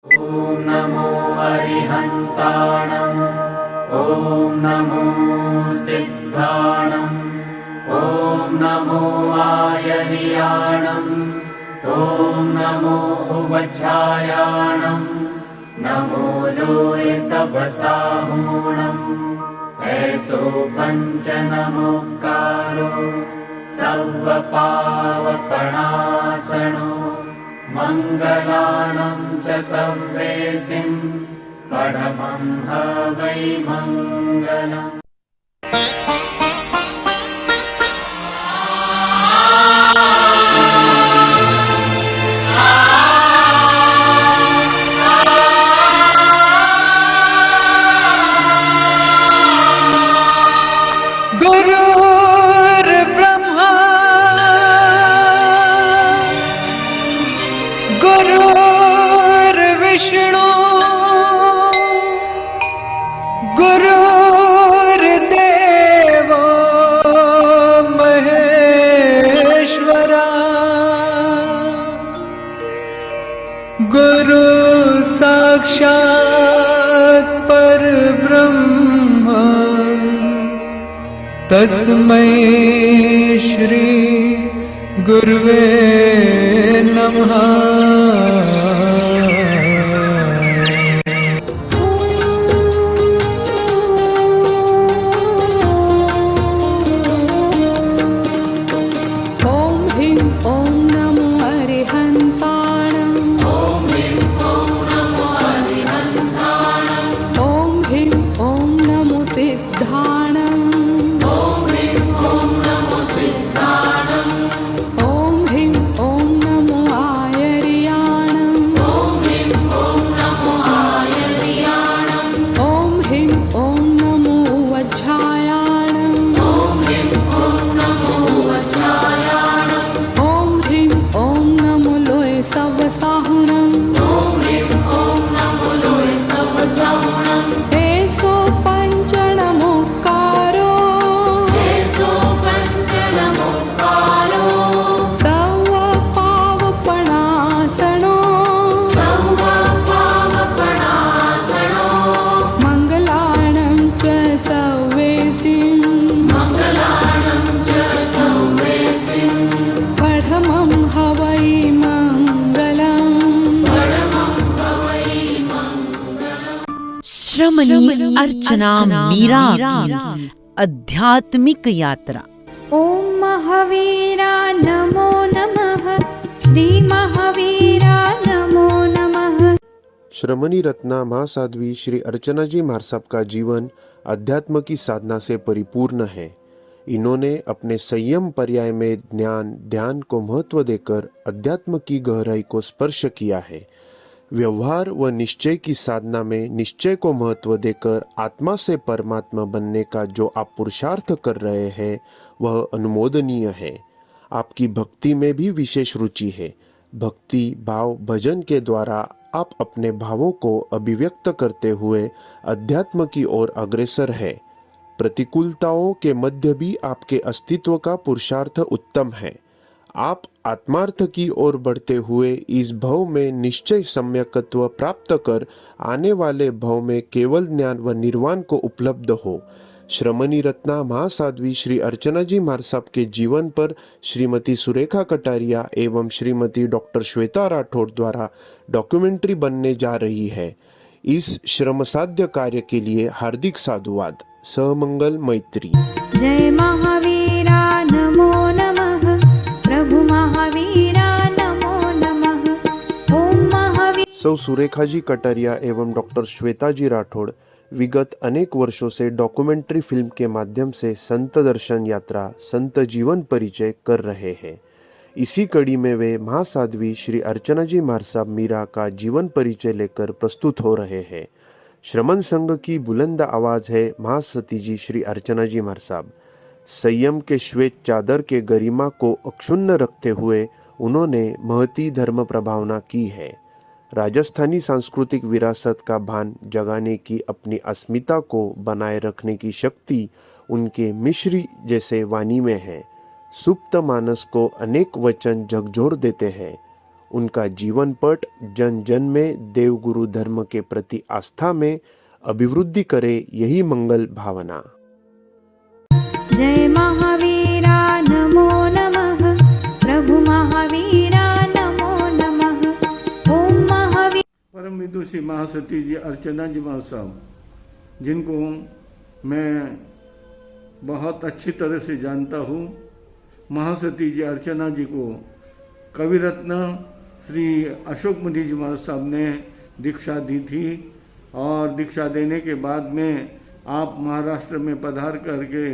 ॐ नमो अरिहन्ताणम् ॐ नमो सिद्धाणम् ॐ नमो आयनियाणम् ॐ नमो उवच्छायाणम् नमो लोय सबसाहूणम् ऐसो पञ्च नमोकारो सर्वपावपणासनो मङ्गलानं च सव्रेसिं परमं हवै मङ्गलम्। गुरुर्ब्रह्मा गुरुर्विष्णु गुरुर्देवो महेश्वरा गुरु साक्षात् परब्रह्म तस्मै श्री गुरुवे नमः। श्रमणी अर्चना मीरा की आध्यात्मिक यात्रा। ओम महावीरा नमो नमः। श्री महावीरा नमो नमः। श्रमणी रत्ना महासाध्वी श्री अर्चना जी महाराज साहब का जीवन अध्यात्म की साधना से परिपूर्ण है। इन्होंने अपने संयम पर्याय में ज्ञान ध्यान को महत्व देकर अध्यात्म की गहराई को स्पर्श किया है। व्यवहार व निश्चय की साधना में निश्चय को महत्व देकर आत्मा से परमात्मा बनने का जो आप पुरुषार्थ कर रहे हैं वह अनुमोदनीय है। आपकी भक्ति में भी विशेष रुचि है। भक्ति भाव भजन के द्वारा आप अपने भावों को अभिव्यक्त करते हुए अध्यात्म की ओर अग्रसर है। प्रतिकूलताओं के मध्य भी आपके अस्तित्व का पुरुषार्थ उत्तम है। आप आत्मार्थ की ओर बढ़ते हुए इस भव में निश्चय सम्यकत्व प्राप्त कर आने वाले भव में केवल ज्ञान व निर्वाण को उपलब्ध हो। श्रमणी रत्ना महासाध्वी श्री अर्चना जी महाराज साहब के जीवन पर श्रीमती सुरेखा कटारिया एवं श्रीमती डॉक्टर श्वेता राठौड़ द्वारा डॉक्यूमेंट्री बनने जा रही है। इस श्रमसाध्य कार्य के लिए हार्दिक साधुवाद। सहमंगल मैत्री। जय महावीरा नमो नमः। प्रभु महावीरा नमो नमः। ओम महावीर। सौ सुरेखा जी कटारिया एवं डॉक्टर श्वेता जी राठौड़ विगत अनेक वर्षों से डॉक्यूमेंट्री फिल्म के माध्यम से संत दर्शन यात्रा संत जीवन परिचय कर रहे हैं। इसी कड़ी में वे महासाध्वी श्री अर्चना जी महाराज साहब मीरा का जीवन परिचय लेकर प्रस्तुत हो रहे हैं। श्रमण संघ की बुलंद आवाज है महासती जी श्री अर्चना जी महाराज साहब। संयम के श्वेत चादर के गरिमा को अक्षुण्ण रखते हुए उन्होंने महती धर्म प्रभावना की है। राजस्थानी सांस्कृतिक विरासत का भान जगाने की अपनी अस्मिता को बनाए रखने की शक्ति उनके मिश्री जैसे वाणी में है। सुप्त मानस को अनेक वचन झकझोर देते हैं। उनका जीवन पट जन जन में देवगुरु धर्म के प्रति आस्था में अभिवृद्धि करे, यही मंगल भावना। जय महावीरा नमो नमः, प्रभु महावीरा नमो नमः। ओम महावीर। परम विदुषी महासती जी अर्चना जी महासाब, जिनको मैं बहुत अच्छी तरह से जानता हूँ, महासती जी अर्चना जी को कवि रत्न श्री अशोक मुनि जी महाराज साहब ने दीक्षा दी थी और दीक्षा देने के बाद में आप महाराष्ट्र में पधार करके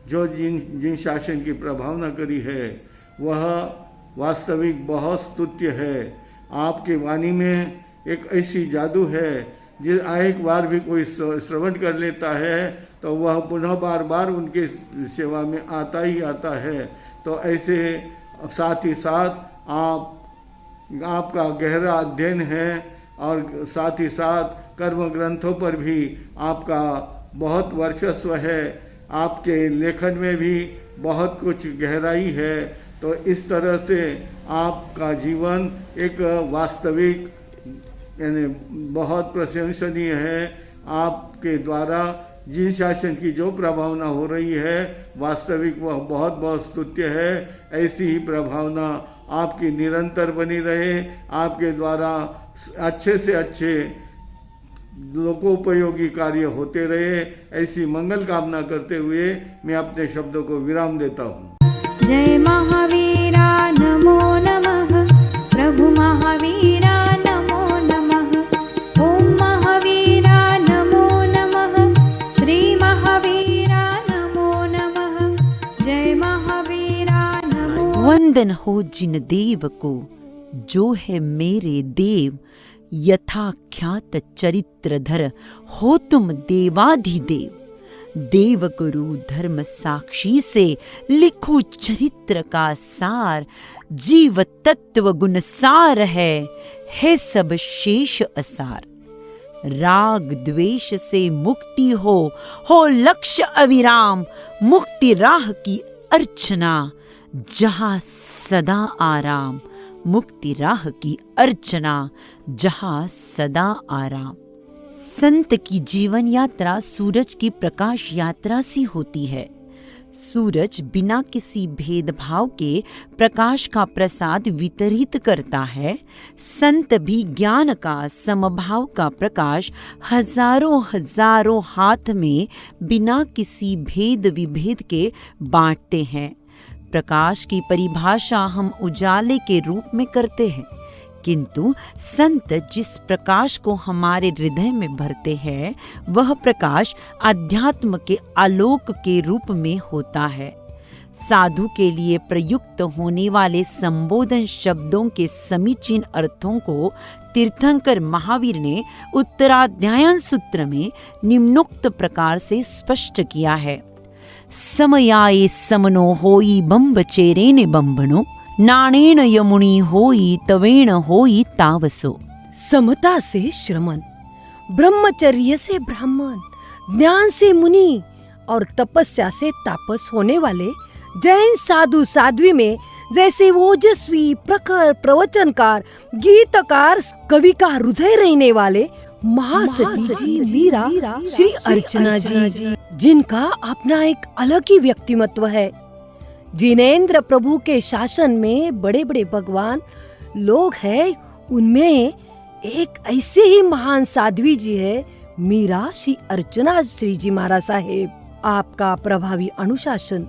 जो जिन शासन की प्रभावना करी है वह वास्तविक बहुत स्तुत्य है। आपकी वाणी में एक ऐसी जादू है जिस एक बार भी कोई श्रवण कर लेता है तो वह पुनः बार बार उनके सेवा में आता ही आता है। तो ऐसे साथ ही साथ आपका गहरा अध्ययन है और साथ ही साथ कर्म ग्रंथों पर भी आपका बहुत वर्चस्व है, आपके लेखन में भी बहुत कुछ गहराई है। तो इस तरह से आपका जीवन एक वास्तविक यानी बहुत प्रशंसनीय है। आपके द्वारा जिन शासन की जो प्रभावना हो रही है वास्तविक वह बहुत बहुत स्तुत्य है। ऐसी ही प्रभावना आपकी निरंतर बनी रहे, आपके द्वारा अच्छे से अच्छे लोकोपयोगी कार्य होते रहे, ऐसी मंगल कामना करते हुए मैं अपने शब्दों को विराम देता हूँ। जय महावीरा नमो नमः, प्रभु महावीरा नमो नमः। ओम महावीरा नमो नमः, श्री महावीरा नमो नमः। जय महावीरा नमो। वंदन हो जिन देव को जो है मेरे देव, यथाख्यात चरित्रधर हो तुम देवाधिदेव। देव गुरु धर्म साक्षी से लिखो चरित्र का सार, जीव तत्व गुण सार है सब शेष असार। राग द्वेष से मुक्ति हो लक्ष्य अविराम, मुक्ति राह की अर्चना जहाँ सदा आराम। मुक्ति राह की अर्चना जहाँ सदा आराम। संत की जीवन यात्रा सूरज की प्रकाश यात्रा सी होती है। सूरज बिना किसी भेदभाव के प्रकाश का प्रसाद वितरित करता है। संत भी ज्ञान का समभाव का प्रकाश हजारों हजारों हाथ में बिना किसी भेद विभेद के बांटते हैं। प्रकाश की परिभाषा हम उजाले के रूप में करते हैं, किंतु संत जिस प्रकाश को हमारे हृदय में भरते हैं वह प्रकाश अध्यात्म के आलोक के रूप में होता है। साधु के लिए प्रयुक्त होने वाले संबोधन शब्दों के समीचीन अर्थों को तीर्थंकर महावीर ने उत्तराध्यायन सूत्र में निम्नोक्त प्रकार से स्पष्ट किया है। समयाए समनो होई बंब चेरेने बंबनो, नाणेन यमुनी होई तवेण होई तावसो। समता से श्रमण, ब्रह्मचर्य से ब्राह्मण, ज्ञान से मुनि और तपस्या से तापस होने वाले जैन साधु साध्वी में जैसे ओजस्वी प्रखर प्रवचनकार, गीतकार, कवि का हृदय रहने वाले महासती जी मीरा, श्री अर्चना जी, जिनका अपना एक अलग ही व्यक्तिमत्व है। जिनेंद्र प्रभु के शासन में बड़े बड़े भगवान लोग हैं, उनमें एक ऐसे ही महान साध्वी जी है मीरा श्री अर्चना श्री जी महाराज साहेब। आपका प्रभावी अनुशासन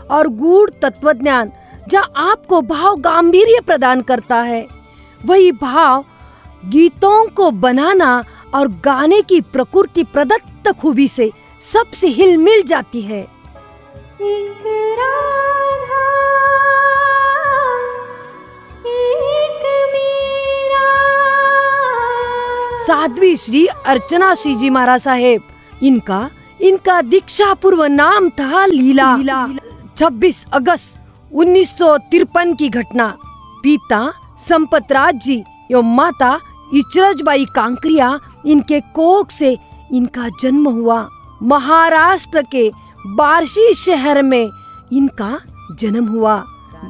और गूढ़ तत्वज्ञान जहाँ आपको भाव गांभीर्य प्रदान करता है, वही भाव गीतों को बनाना और गाने की प्रकृति प्रदत्त खूबी से सबसे हिल मिल जाती है। एक राधा, एक मीरा। साध्वी श्री अर्चना श्री जी महाराज साहेब, इनका दीक्षा पूर्व नाम था लीला। 26 अगस्त 1953 की घटना। पिता संपतराज जी एवं माता इचरजबाई कांकरिया, इनके कोख से इनका जन्म हुआ। महाराष्ट्र के बार्शी शहर में इनका जन्म हुआ।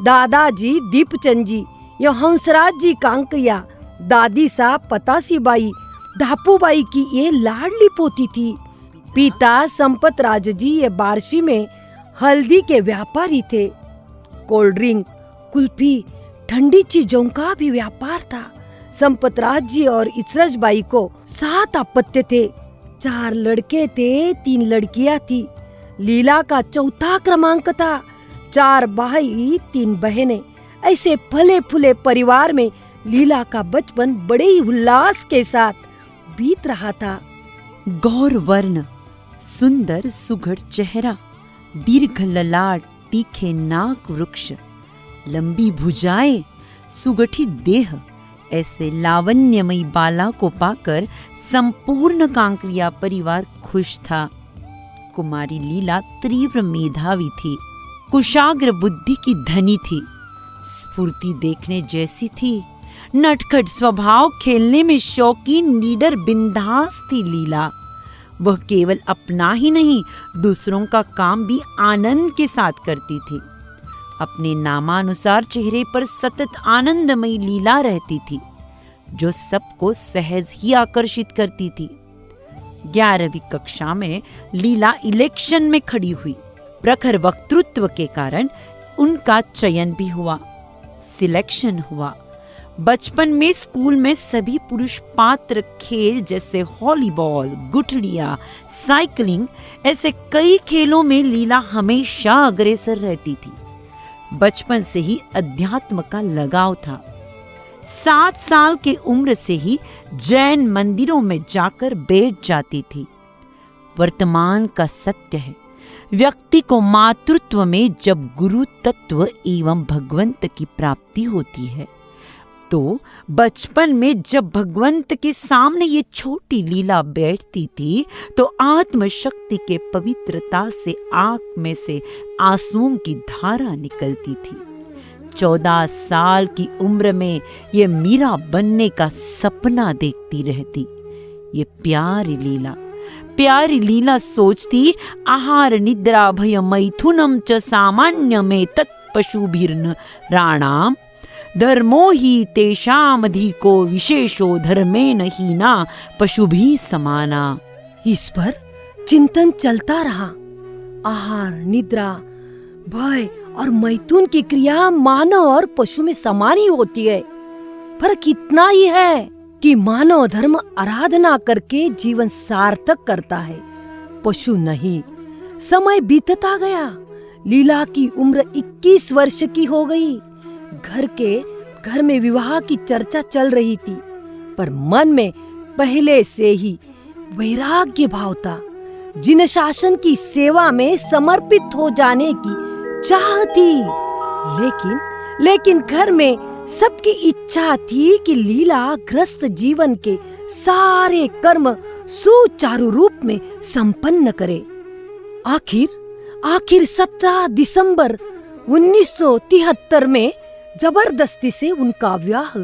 दादाजी दीपचंद जी यह हंसराज जी कांकरिया दादी साहब पतासी बाई धापूबाई की ये लाडली पोती थी। पिता संपत राज जी ये बारशी में हल्दी के व्यापारी थे। कोल्ड ड्रिंक, कुल्फी, ठंडी चीजों का भी व्यापार था। संपत राज जी और इचरज बाई को 7 अपत्य थे। 4 लड़के थे, 3 लड़कियां थी। लीला का चौथा क्रमांक था। 4 भाई 3 बहनें। ऐसे फले फूले परिवार में लीला का बचपन बड़े ही उल्लास के साथ बीत रहा था। गौर वर्ण, सुंदर सुघड़ चेहरा, दीर्घ ललाट, तीखे नाक वृक्ष, लंबी भुजाएं, सुगठित देह, ऐसे लावण्यमयी बाला को पाकर संपूर्ण कांकरिया परिवार खुश था। कुमारी लीला तीव्र मेधावी थी, कुशाग्र बुद्धि की धनी थी, स्फूर्ति देखने जैसी थी, नटखट स्वभाव, खेलने में शौकीन, निडर बिंदास थी लीला। वह केवल अपना ही नहीं, दूसरों का काम भी आनंद के साथ करती थी। अपने नामानुसार चेहरे पर सतत आनंदमयी लीला रहती थी, जो सबको सहज ही आकर्षित करती थी। 11वीं कक्षा में लीला इलेक्शन में खड़ी हुई। प्रखर वक्तृत्व के कारण उनका चयन भी हुआ, सिलेक्शन हुआ। बचपन में स्कूल में सभी पुरुष पात्र खेल जैसे हॉलीबॉल, गुठलिया, साइकिलिंग, ऐसे कई खेलों में लीला हमेशा अग्रसर रहती थी। बचपन से ही अध्यात्म का लगाव था। 7 साल के उम्र से ही जैन मंदिरों में जाकर बैठ जाती थी। वर्तमान का सत्य है, व्यक्ति को मातृत्व में जब गुरु तत्व एवं भगवंत की प्राप्ति होती है, तो बचपन में जब भगवंत के सामने ये छोटी लीला बैठती थी, तो आत्मशक्ति के पवित्रता से आंख में से आंसुओं की धारा निकलती थी। 14 साल की उम्र में ये मीरा बनने का सपना देखती रहती। ये प्यारी लीला सोचती, आहार निद्रा भय मैथुनम च सामान्य में तत्पशुभिर्न राणाम धर्मो ही तेषामधिको विशेषो धर्मेण हीना पशुभी समाना। इस पर चिंतन चलता रहा। आहार, निद्रा, भय और मैथुन की क्रिया मानव और पशु में समान ही होती है। फर्क इतना ही है कि मानव धर्म आराधना करके जीवन सार्थक करता है, पशु नहीं। समय बीतता गया। लीला की उम्र 21 वर्ष की हो गई। घर में विवाह की चर्चा चल रही थी, पर मन में पहले से ही वैराग्य भाव था। जिन शासन की सेवा में समर्पित हो जाने की चाह थी, लेकिन घर में सबकी इच्छा थी कि लीला ग्रस्त जीवन के सारे कर्म सुचारू रूप में संपन्न करे। आखिर 17 दिसंबर 1973 में जबरदस्ती से उनका विवाह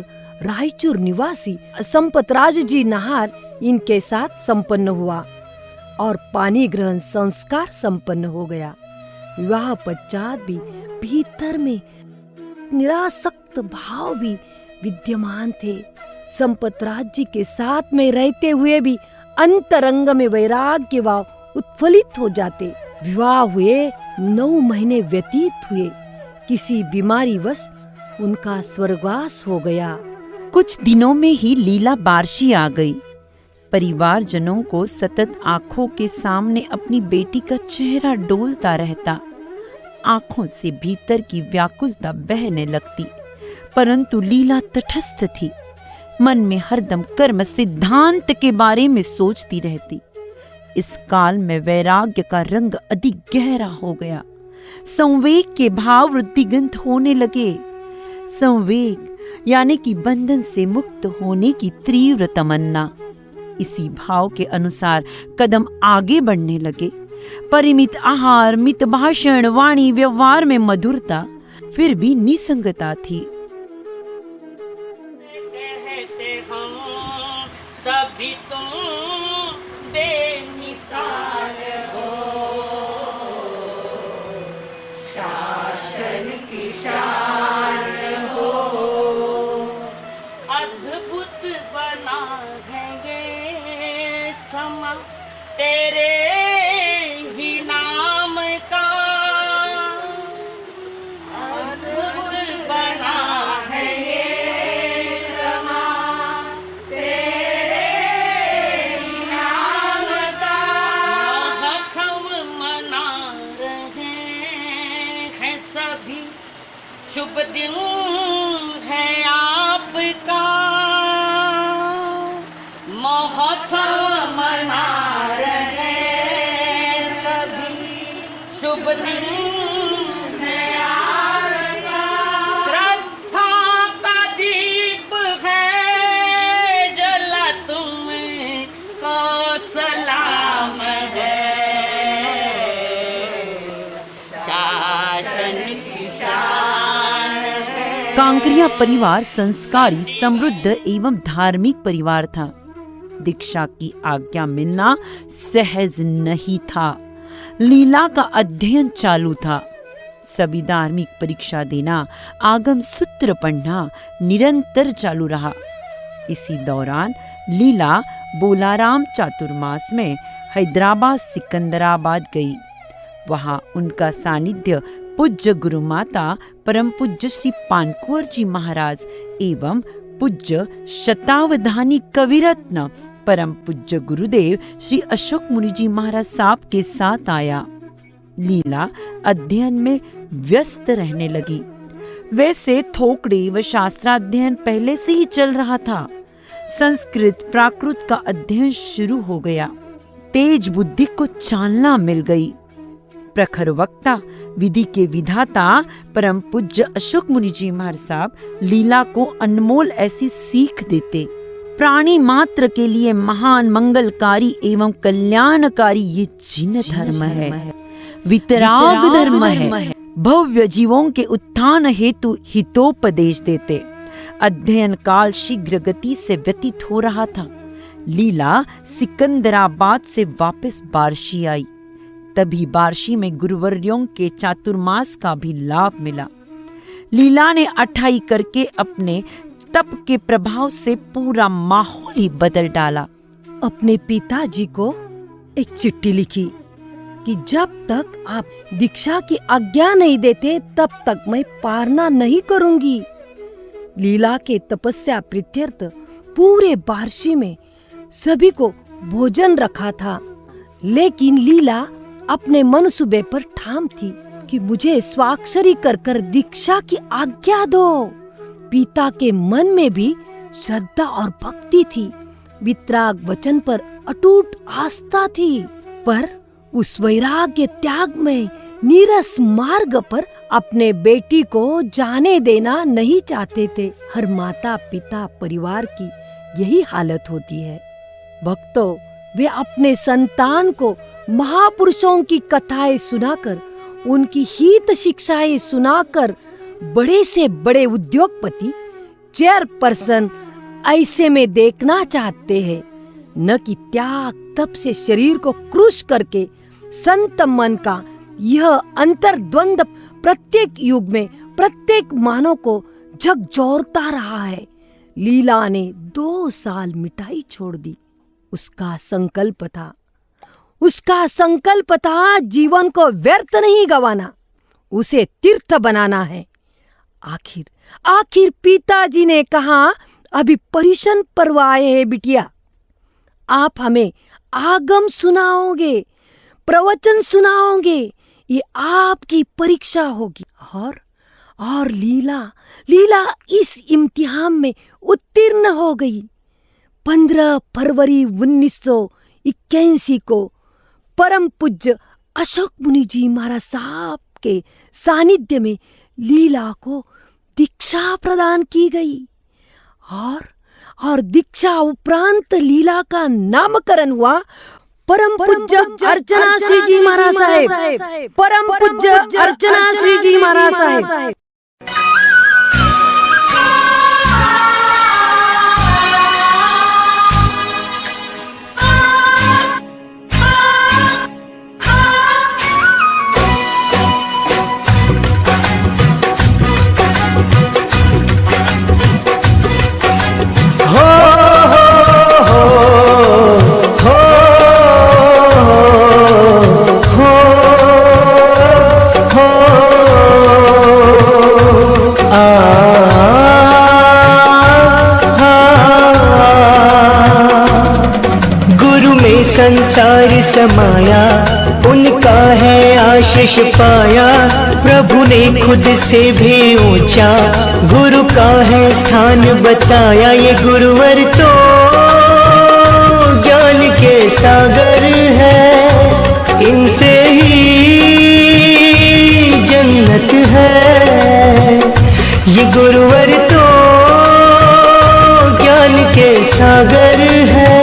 रायचूर निवासी संपत राज जी नाहर इनके साथ संपन्न हुआ और पानी ग्रहण संस्कार संपन्न हो गया। विवाह पश्चात भी भीतर में निरासक्त भाव भी विद्यमान थे। संपत राज जी के साथ में रहते हुए भी अंतरंग में वैराग्य भाव उत्फुल्लित हो जाते। विवाह हुए 9 महीने व्यतीत हुए। किसी बीमारी वश उनका स्वर्गवास हो गया। कुछ दिनों में ही लीला बारशी आ गई। परिवारजनों को सतत आंखों के सामने अपनी बेटी का चेहरा डोलता रहता। आंखों से भीतर की व्याकुलता बहने लगती, परंतु लीला तटस्थ थी। मन में हरदम कर्म सिद्धांत के बारे में सोचती रहती। इस काल में वैराग्य का रंग अधिक गहरा हो गया। संवेग के भाव वृद्धिगंत होने लगे। संवेग यानी कि बंधन से मुक्त होने की तीव्र तमन्ना। इसी भाव के अनुसार कदम आगे बढ़ने लगे। परिमित आहार, मित भाषण, वाणी व्यवहार में मधुरता, फिर भी निसंगता थी। कहते हम सभी तुम बेमिसाल हो, शासन की शान हो। समा तेरे ही नाम का अद्भुत बना है ये समा तेरे ही नाम का। महोत्सव मना रहे हैं सभी, शुभ दिन है आपका। महोत्सव मना रहे सभी, शुभ दिन है आपका। श्रद्धा का दीप है जला तुमको सलाम है, शासन की शान है। कांकरिया परिवार संस्कारी, समृद्ध एवं धार्मिक परिवार था। दीक्षा की आज्ञा मिलना सहज नहीं था। लीला का अध्ययन चालू था। सभी धार्मिक परीक्षा देना, आगम सूत्र पढ़ना निरंतर चालू रहा। इसी दौरान लीला बोलाराम चातुर्मास में हैदराबाद सिकंदराबाद गई। वहां उनका सानिध्य पूज्य गुरु माता परम पूज्य श्री पानकुंवर जी महाराज एवं पूज्य शतावधानी कविरत्न परम पूज्य गुरुदेव श्री अशोक मुनि जी महाराज साहब के साथ आया। लीला अध्ययन में व्यस्त रहने लगी। वैसे थोकड़े व शास्त्राध्ययन पहले से ही चल रहा था। संस्कृत प्राकृत का अध्ययन शुरू हो गया। तेज बुद्धि को चालना मिल गई। प्रखर वक्ता, विधि के विधाता परम पूज्य अशोक मुनि जी महाराज साहब लीला को अनमोल ऐसी सीख देते। प्राणी मात्र के लिए महान मंगलकारी एवं कल्याणकारी ये जिन धर्म है, वितराग धर्म है। भव्य जीवों के उत्थान हेतु हितोपदेश देते। अध्ययन काल शीघ्र गति से व्यतीत हो रहा था। लीला सिकंदराबाद से वापस बार्शी आई। तभी बार्शी में गुरुवर्यों के चातुर्मास का भी लाभ मिला। लीला ने अठाई करके अपने तप के प्रभाव से पूरा माहौल ही बदल डाला। अपने पिताजी को एक चिट्ठी लिखी कि जब तक आप दीक्षा की आज्ञा नहीं देते तब तक मैं पारना नहीं करूंगी। लीला के तपस्या प्रीत्यर्थ पूरे बार्शी में सभी को भोजन रखा था, लेकिन लीला अपने मनसूबे पर ठाम थी कि मुझे स्वाक्षरी कर दीक्षा की आज्ञा दो। पिता के मन में भी श्रद्धा और भक्ति थी। वितराग वचन पर अटूट आस्था थी, पर उस वैराग्य त्याग में नीरस मार्ग पर अपने बेटी को जाने देना नहीं चाहते थे। हर माता पिता परिवार की यही हालत होती है। भक्तों, वे अपने संतान को महापुरुषों की कथाएं सुनाकर, उनकी हित शिक्षाएं सुनाकर बड़े से बड़े उद्योगपति, चेयरपर्सन ऐसे में देखना चाहते हैं, न कि त्याग तप से शरीर को क्रूश करके संत मन का यह अंतर्द्वंद प्रत्येक युग में प्रत्येक मानव को झकझोरता रहा है। लीला ने 2 साल मिठाई छोड़ दी। उसका संकल्प था जीवन को व्यर्थ नहीं गंवाना, उसे तीर्थ बनाना है। आखिर पिताजी ने कहा, अभी परिशन पर्व आए हैं बिटिया, आप हमें आगम सुनाओगे, प्रवचन सुनाओगे, ये आपकी परीक्षा होगी। और लीला इस इम्तिहान में उत्तीर्ण हो गई। 15 फरवरी 1981 को परम पूज्य अशोक मुनि जी महाराज साहब के सानिध्य में लीला को दीक्षा प्रदान की गई और दीक्षा उपरांत लीला का नामकरण हुआ परम पूज्य अर्चना श्री जी महाराज साहेब। परम पूज्य अर्चना श्री जी महाराज साहेब। हो संसार समाया, उनका है आशीष पाया। प्रभु ने खुद से भी ऊंचा गुरु का है स्थान बताया। ये गुरुवर तो ज्ञान के सागर है, इनसे ही जन्नत है। ये गुरुवर तो ज्ञान के सागर है,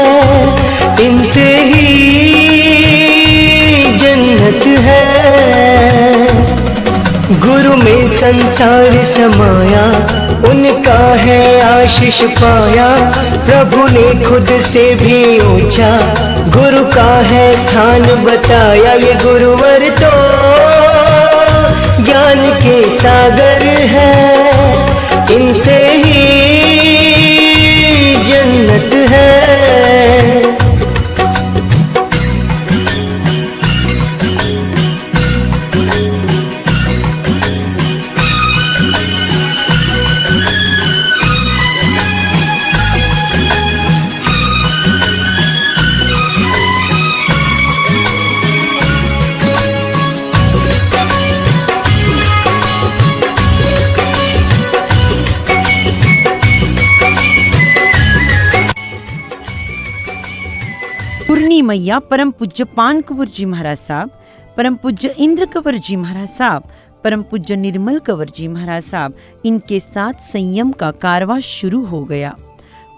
इनसे ही जन्नत है। गुरु में संसार समाया, उनका है आशीष पाया। प्रभु ने खुद से भी ऊंचा गुरु का है स्थान बताया। ये गुरुवर तो ज्ञान के सागर है, इनसे ही जन्नत है। पूर्णी मैया परम पूज्य पान कंवर जी महाराज साहब, परम पूज्य इंद्र कंवर जी महाराज साहब, परम पूज्य निर्मल कंवर जी महाराज साहब, इनके साथ संयम का कारवा शुरू हो गया।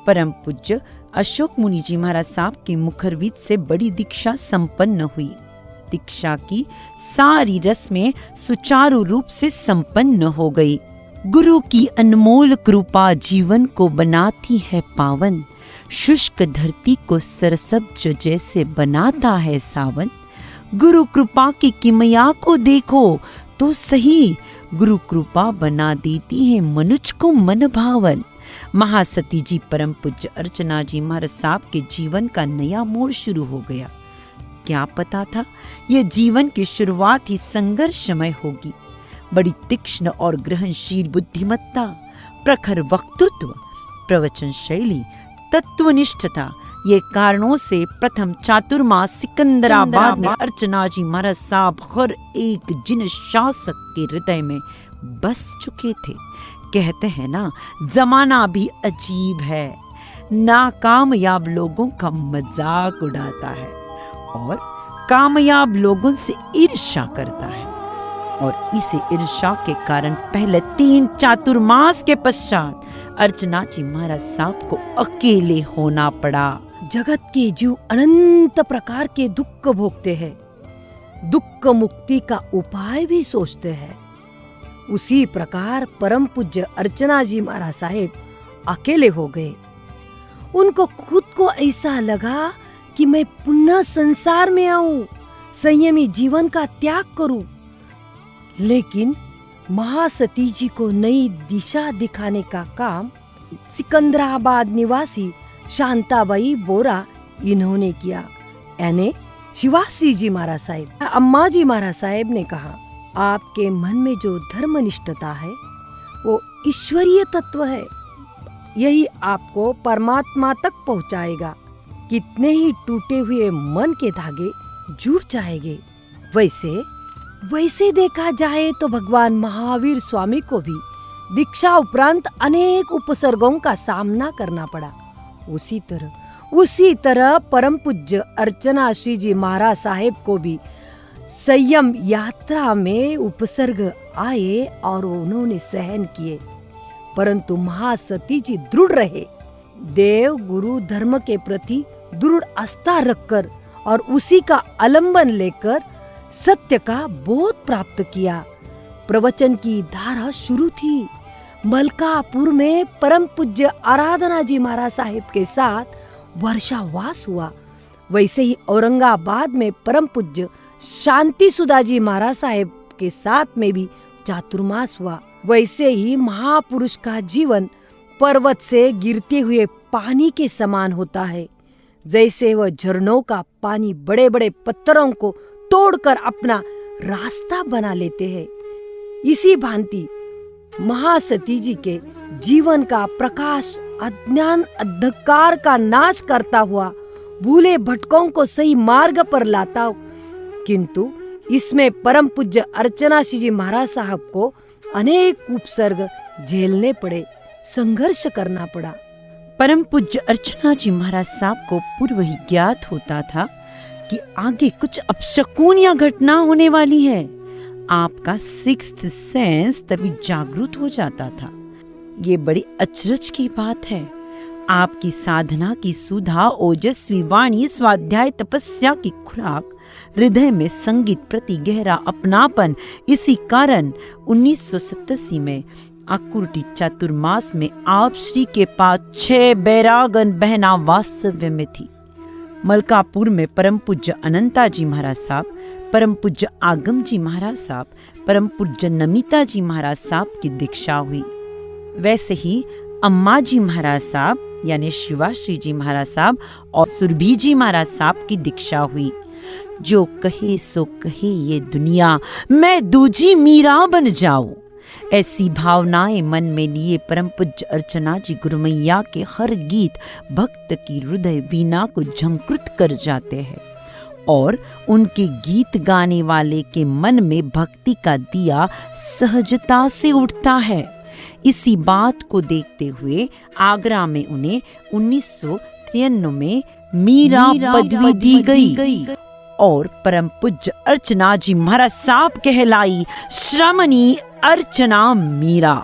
परम पूज्य अशोक मुनि जी महाराज साहब के मुखरविद से बड़ी दीक्षा संपन्न हुई। दीक्षा की सारी रस्में सुचारू रूप से संपन्न हो गई। गुरु की अनमोल कृपा जीवन को बनाती है पावन, शुष्क धरती को सरसब्ज जैसे बनाता है सावन। गुरु कृपा की किमया को देखो तो सही, गुरु कृपा बना देती है मनुष्य को मन भावन। महासती जी परम पूज्य अर्चना जी महाराज साहब के जीवन का नया मोड़ शुरू हो गया। क्या पता था यह जीवन की शुरुआत ही संघर्षमय होगी। बड़ी तीक्ष्ण और ग्रहणशील बुद्धिमत्ता, प्रखर वक्तृत्व, प्रवचन शैली, तत्वनिष्ठता, ये कारणों से प्रथम चातुर्मास सिकंदराबाद में अर्चना जी महाराज साहब हर एक जिन शासक के हृदय में बस चुके थे। कहते हैं ना, जमाना भी अजीब है, नाकामयाब लोगों का मजाक उड़ाता है और कामयाब लोगों से ईर्ष्या करता है। और इसे ईर्ष्या के कारण पहले 3 चातुर्मास के पश्चात अर्चना जी महाराज साहब को अकेले होना पड़ा। जगत के जीव अनंत प्रकार के दुख भोगते हैं, दुख मुक्ति का उपाय भी सोचते हैं। उसी प्रकार परम पूज्य अर्चना जी महाराज साहेब अकेले हो गए। उनको खुद को ऐसा लगा कि मैं पुनः संसार में आऊं, संयमी जीवन का त्याग करूं। लेकिन महासती जी को नई दिशा दिखाने का काम सिकंदराबाद निवासी शांताबाई बोरा इन्होंने किया, यानी शिवाश्री जी महाराज साहेब। अम्मा जी महाराज साहेब ने कहा, आपके मन में जो धर्मनिष्ठता है वो ईश्वरीय तत्व है, यही आपको परमात्मा तक पहुंचाएगा। कितने ही टूटे हुए मन के धागे जुड़ जाएंगे। वैसे देखा जाए तो भगवान महावीर स्वामी को भी दीक्षा उपरांत अनेक उपसर्गों का सामना करना पड़ा। उसी तरह परम पूज्य अर्चना श्री जी महाराज साहेब को भी संयम यात्रा में उपसर्ग आए और उन्होंने सहन किए, परंतु महासती जी दृढ़ रहे। देव गुरु धर्म के प्रति दृढ़ आस्था रखकर और उसी का आलंबन लेकर सत्य का बोध प्राप्त किया। प्रवचन की धारा शुरू थी। मलकापुर में परम पूज्य आराधना जी महाराज साहिब के साथ वर्षावास हुआ। वैसे ही औरंगाबाद में परम पूज्य शांति सुधा जी महाराज साहिब के साथ में भी चातुर्मास हुआ। वैसे ही महापुरुष का जीवन पर्वत से गिरते हुए पानी के समान होता है। जैसे वह झरनों का पानी बड़े बड़े पत्थरों को तोड़कर अपना रास्ता बना लेते हैं, इसी भांति महासती जी के जीवन का प्रकाश अज्ञान अंधकार का नाश करता हुआ भूले भटकों को सही मार्ग पर लाता, किंतु इसमें परम पूज्य अर्चनासी जी महाराज साहब को अनेक उपसर्ग झेलने पड़े, संघर्ष करना पड़ा। परम पूज्य अर्चना जी महाराज साहब को पूर्व ही ज्ञात होता था कि आगे कुछ अपशकुन या घटना होने वाली है। आपका सिक्स्थ सेंस तभी जागृत हो जाता था। ये बड़ी अचरज की बात है। आपकी साधना की सुधा, ओजस्वी वाणी, स्वाध्याय, तपस्या की खुराक, हृदय में संगीत प्रति गहरा अपनापन, इसी कारण 1987 में आकुर्टी चातुर्मास में आप श्री के पास 6 बैरागन बहना वास्तव्य में थी। मलकापुर में परम पूज्य अनंता जी महाराज साहब, परम पूज्य आगम जी महाराज साहब, परम पूज्य नमिता जी महाराज साहब की दीक्षा हुई। वैसे ही अम्मा जी महाराज साहब यानी शिवाश्री जी महाराज साहब और सुरभि जी महाराज साहब की दीक्षा हुई। जो कहे सो कहे ये दुनिया, मैं दूजी मीरा बन जाऊं, ऐसी भावनाएं मन में लिए परम पूज्य अर्चना जी गुरुमैया के हर गीत भक्त की हृदय वीणा को झंकृत कर जाते हैं और उनके गीत गाने वाले के मन में भक्ति का दिया सहजता से उठता है। इसी बात को देखते हुए आगरा में उन्हें 1993 में मीरा पदवी दी गई और परम पूज्य अर्चना जी महाराज साहब कहलाई श्रमणी अर्चना मीरा।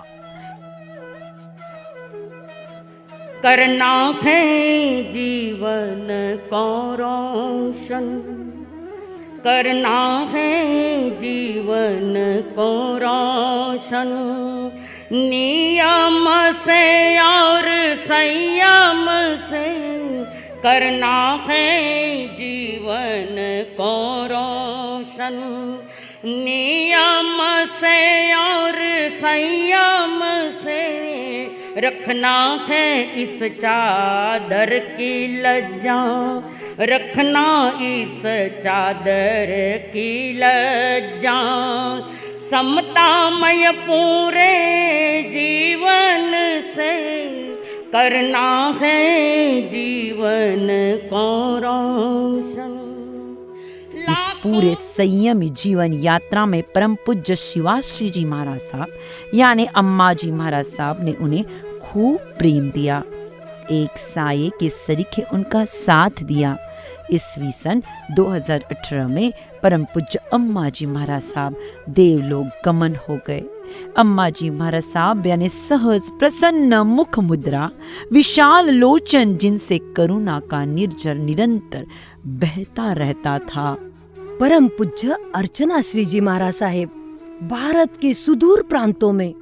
करना है जीवन को रोशन, करना है जीवन को रोशन, नियम से और संयम से करना है जीवन को रोशन, नियम से और संयम से रखना है इस चादर की लज्जा, रखना इस चादर की लज्जा, समतामय पूरे जीवन से करना है जीवन को रोशन। इस पूरे संयमी जीवन यात्रा में परम पूज्य शिवाश्री जी महाराज साहब यानी अम्मा जी महाराज साहब ने उन्हें खूब प्रेम दिया। एक साये के सरीखे उनका साथ दिया। ईस्वी सन 2018 में परम पूज्य अम्मा जी महाराज साहब देवलोक गमन हो गए। अम्मा जी महाराज साहब यानी सहज प्रसन्न मुख मुद्रा, विशाल लोचन जिनसे करुणा का निर्झर निरंतर बहता रहता था। परम पूज्य अर्चना श्री जी महाराज साहेब भारत के सुदूर प्रांतों में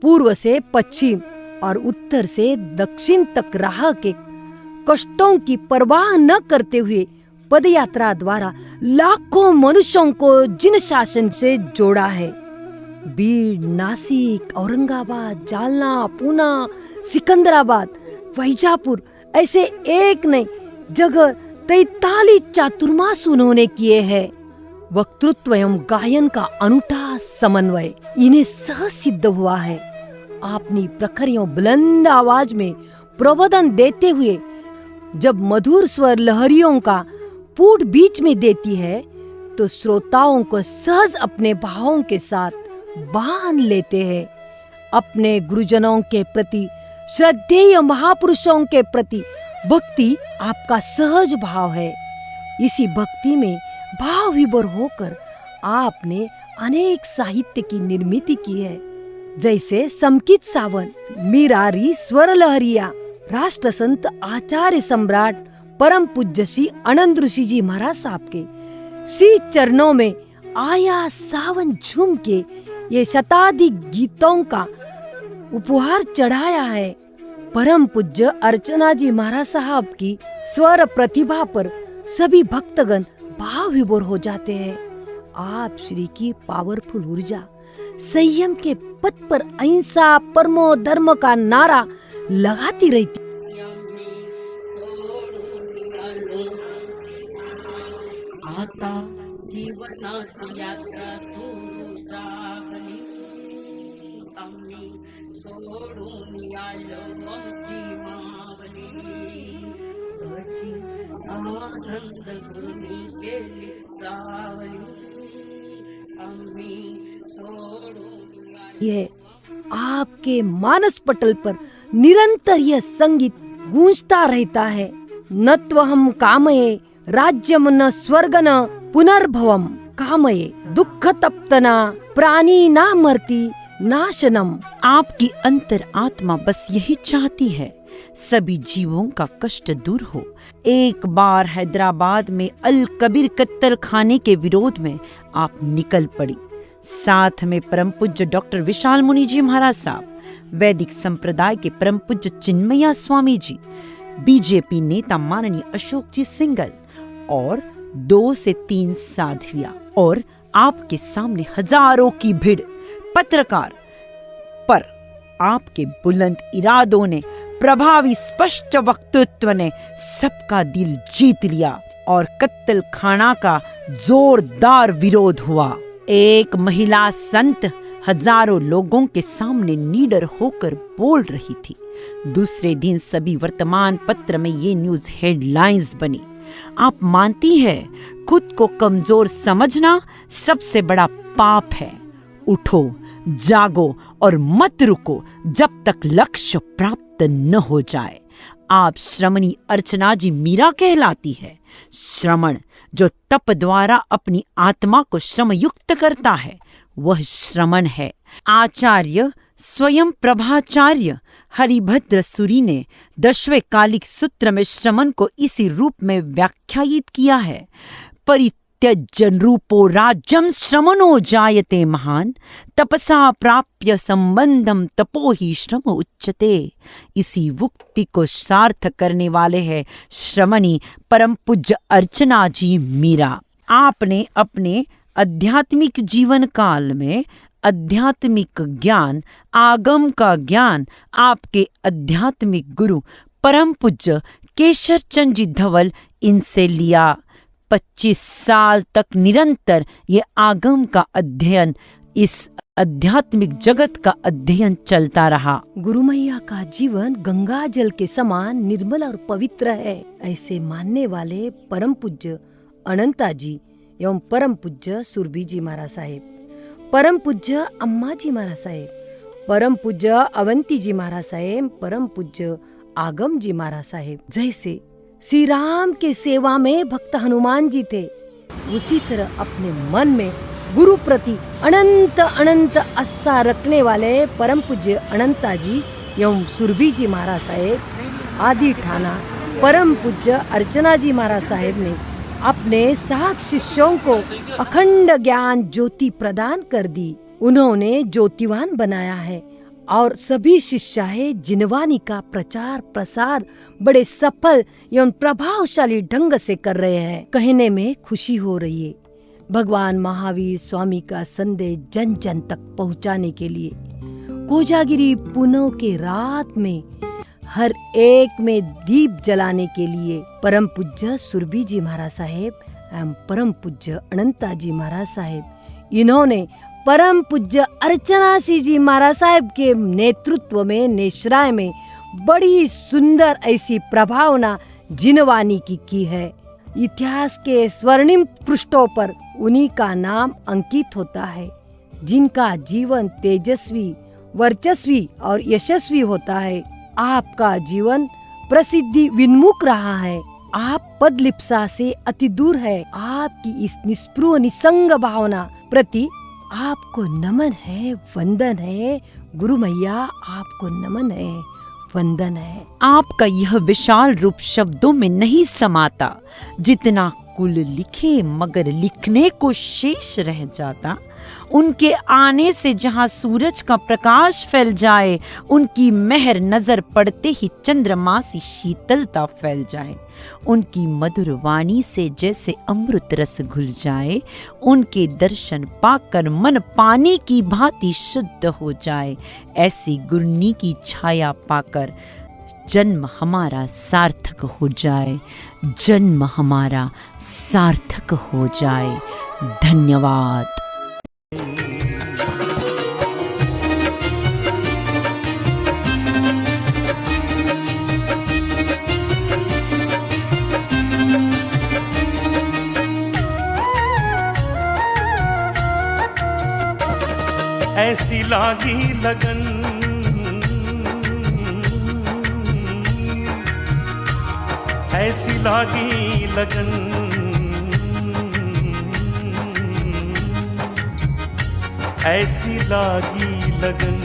पूर्व से पश्चिम और उत्तर से दक्षिण तक राह के कष्टों की परवाह न करते हुए पदयात्रा द्वारा लाखों मनुष्यों को जिन शासन से जोड़ा है। बीड़, नासिक, औरंगाबाद, जालना, पूना, सिकंदराबाद, वैजापुर ऐसे एक नहीं जगह 43 चातुर्मास उन्होंने किए हैं। वक्तृत्व एवं गायन का अनूठा समन्वय इन्हें सहज सिद्ध हुआ है। अपनी प्रखरियों बुलंद आवाज में प्रबोधन देते हुए जब मधुर स्वर लहरियों का पूट बीच में देती है तो श्रोताओं को सहज अपने भावों के साथ बांध लेते हैं। अपने गुरुजनों के प्रति, श्रद्धेय महापुरुषों के प्रति भक्ति आपका सहज भाव है। इसी भक्ति में भाव विभोर होकर आपने अनेक साहित्य की निर्मित की है, जैसे समकित सावन, मीरारी स्वर लहरिया, राष्ट्र संत आचार्य सम्राट परम पूज्य श्री आनंद ऋषि जी महाराज साहब के श्री चरणों में आया सावन झूम के ये शताधिक गीतों का उपहार चढ़ाया है। परम पूज्य अर्चना जी महाराज साहब की स्वर प्रतिभा पर सभी भक्तगण भाव विभोर हो जाते हैं। आप श्री की पावरफुल ऊर्जा संयम के पथ पर अहिंसा परमो धर्म का नारा लगाती रहती। आता जीवनाची यात्रा सुरू झाली, आम्ही सोडून आलो आमची मावली, दिवसी आनंद गुरुनी केली सावली आम्ही सोडून यह आपके मानस पटल पर निरंतर यह संगीत गूंजता रहता है। न त्वहम कामये राज्यम न स्वर्ग न पुनर्भवम कामये दुख तप्तना प्राणी ना मरती नाशनम। आपकी अंतर आत्मा बस यही चाहती है, सभी जीवों का कष्ट दूर हो। एक बार हैदराबाद में अल कबीर कत्तल खाने के विरोध में आप निकल पड़ी। साथ में परम पूज्य डॉक्टर विशाल मुनि जी महाराज साहब, वैदिक संप्रदाय के परम पूज्य चिन्मया स्वामी जी, बीजेपी नेता माननीय अशोक जी सिंघल और 2 से 3 साध्वियां, और आपके सामने हजारों की भीड़। पत्रकार पर आपके बुलंद इरादों ने, प्रभावी स्पष्ट वक्तृत्व ने सबका दिल जीत लिया और कत्तल खाना का जोरदार विरोध हुआ। एक महिला संत हजारों लोगों के सामने निडर होकर बोल रही थी। दूसरे दिन सभी वर्तमान पत्र में ये न्यूज हेडलाइंस बनी। आप मानती है खुद को कमजोर समझना सबसे बड़ा पाप है। उठो, जागो और मत रुको जब तक लक्ष्य प्राप्त न हो जाए। आप श्रमणी अर्चना जी मीरा कहलाती है। श्रमण जो तप द्वारा अपनी आत्मा को श्रम युक्त करता है, वह श्रमण है। आचार्य स्वयं प्रभाचार्य हरिभद्र सूरी ने 10वें कालिक सूत्र में श्रमण को इसी रूप में व्याख्यायित किया है। परित्यजन रूपो राज्यम श्रमणो जायते महान, तपसा प्राप्य संबंधम तपो ही श्रम उच्यते। इसी उक्ति को सार्थ करने वाले हैं श्रमणी परम पूज्य अर्चना जी मीरा। आपने अपने आध्यात्मिक जीवन काल में आध्यात्मिक ज्ञान, आगम का ज्ञान आपके आध्यात्मिक गुरु परम पूज्य केशर चंद जी धवल इनसे लिया। 25 साल तक निरंतर ये आगम का अध्ययन, इस आध्यात्मिक जगत का अध्ययन चलता रहा। गुरु मैया का जीवन गंगा जल के समान निर्मल और पवित्र है, ऐसे मानने वाले परम पूज्य अनंता जी एवं परम पूज्य सुरभि जी महाराज साहेब, परम पूज्य अम्मा जी महाराज साहेब, परम पूज्य अवंती जी महाराज साहेब, परम पूज्य आगम जी महाराज साहेब जैसे श्री राम के सेवा में भक्त हनुमान जी थे, उसी तरह अपने मन में गुरु प्रति अनंत अनंत आस्था रखने वाले परम पूज्य अनंता जी एवं सुरभि जी महाराज साहेब आदि ठाना परम पूज्य अर्चना जी महाराज साहेब ने अपने 7 शिष्यों को अखंड ज्ञान ज्योति प्रदान कर दी। उन्होंने ज्योतिवान बनाया है और सभी शिष्याएं जिनवानी का प्रचार प्रसार बड़े सफल एवं प्रभावशाली ढंग से कर रहे हैं। कहने में खुशी हो रही है। भगवान महावीर स्वामी का संदेश जन जन तक पहुंचाने के लिए कोजागिरी पुनौ के रात में हर एक में दीप जलाने के लिए परम पूज्य सुरभि जी महाराज साहेब एवं परम पूज्य अनंता जी महाराज साहेब, इन्होंने परम पूज्य अर्चना जी महाराज साहेब के नेतृत्व में नेशराय में बड़ी सुंदर ऐसी प्रभावना जिनवानी की है। इतिहास के स्वर्णिम पृष्ठों पर उन्हीं का नाम अंकित होता है, जिनका जीवन तेजस्वी, वर्चस्वी और यशस्वी होता है। आपका जीवन प्रसिद्धि विन्मुख रहा है। आप पद लिप्सा से अति दूर है। आपकी इस निस्पृह निसंग भावना प्रति आपको नमन है, वंदन है। गुरु मैया आपको नमन है, वंदन है। आपका यह विशाल रूप शब्दों में नहीं समाता। जितना कुल लिखे मगर लिखने को शेष रह जाता। उनके आने से जहाँ सूरज का प्रकाश फैल जाए, उनकी मेहर नजर पड़ते ही चंद्रमा सी शीतलता फैल जाए। उनकी मधुर वाणी से जैसे अमृत रस घुल जाए। उनके दर्शन पाकर मन पानी की भांति शुद्ध हो जाए। ऐसी गुरनी की छाया पाकर जन्म हमारा सार्थक हो जाए। जन्म हमारा सार्थक हो जाए। धन्यवाद। ऐसी लागी लगन, ऐसी लागी लगन, ऐसी लागी लगन,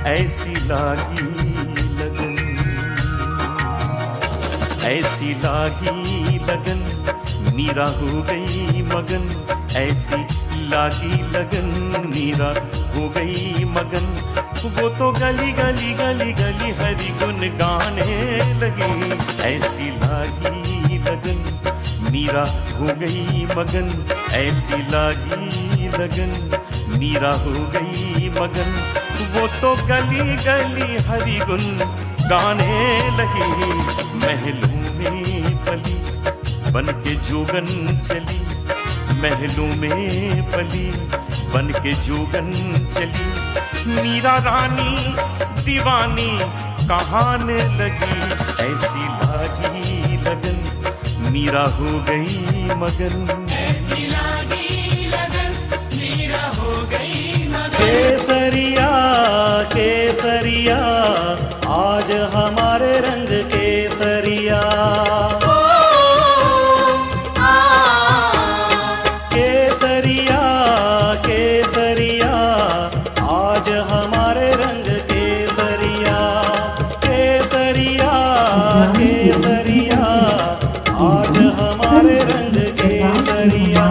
ऐसी लागी लगन, ऐसी लागी लगन, मीरा हो गई मगन, ऐसी लागी लगन, मीरा हो गई मगन। वो तो गली गली गली गली हरि गुन गाने लगी, ऐसी लागी लगन, मीरा हो गई मगन, ऐसी लागी लगन, मीरा हो गई मगन। वो तो गली गली हरि गुन गाने लगी, महलों में पली बन के जोगन चली, महलों में पली बन के जोगन चली। मीरा रानी दीवानी कहाने लगी, ऐसी लागी लगन, मीरा हो गई मगन, ऐसी लागी लगन, मीरा हो गई मगन। केसरिया केसरिया आज हमारे रंग केसरिया, केसरिया केसरिया आज हमारे रंग केसरिया, केसरिया केसरिया आज हमारे रंग केसरिया।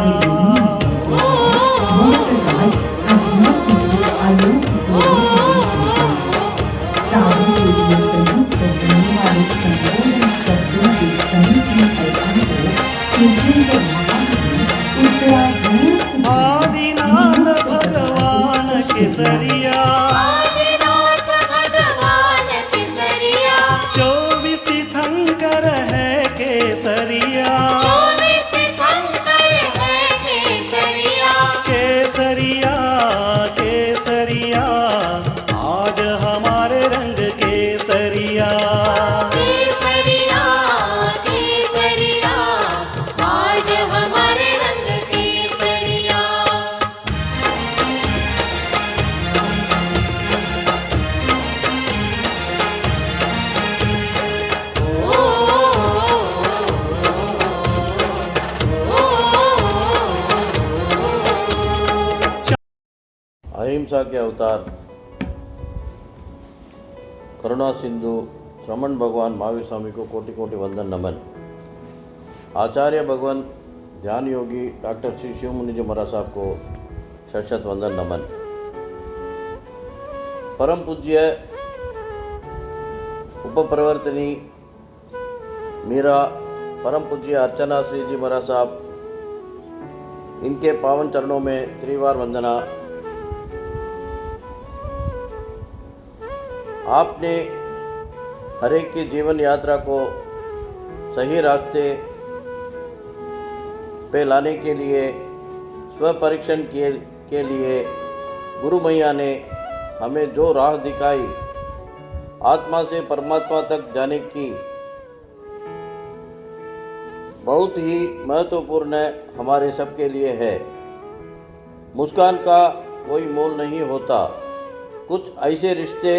आदिनाथ भगवान केसरिया, आदिनाथ भगवान केसरिया, 24 तीर्थंकर है केसरिया, 24 तीर्थंकर है केसरिया, केसरिया केसरिया आज हमारे रंग केसरिया, केसरिया केसरिया आज हमारे रंग केसरिया। अहिंसा के अवतार करुणा सिंधु श्रमण भगवान महावीर स्वामी को कोटि कोटि वंदन नमन। आचार्य भगवान ध्यान योगी डॉक्टर श्री शिव मुनि जी महाराज साहब को शत शत वंदन नमन। परम पूज्य उपप्रवर्तनी मीरा परम पूज्य अर्चना श्री जी महाराज साहब, इनके पावन चरणों में त्रिवार वंदना। आपने हर एक की जीवन यात्रा को सही रास्ते पे लाने के लिए, स्वपरीक्षण के लिए गुरु मैया ने हमें जो राह दिखाई, आत्मा से परमात्मा तक जाने की, बहुत ही महत्वपूर्ण हमारे सबके लिए है। मुस्कान का कोई मोल नहीं होता, कुछ ऐसे रिश्ते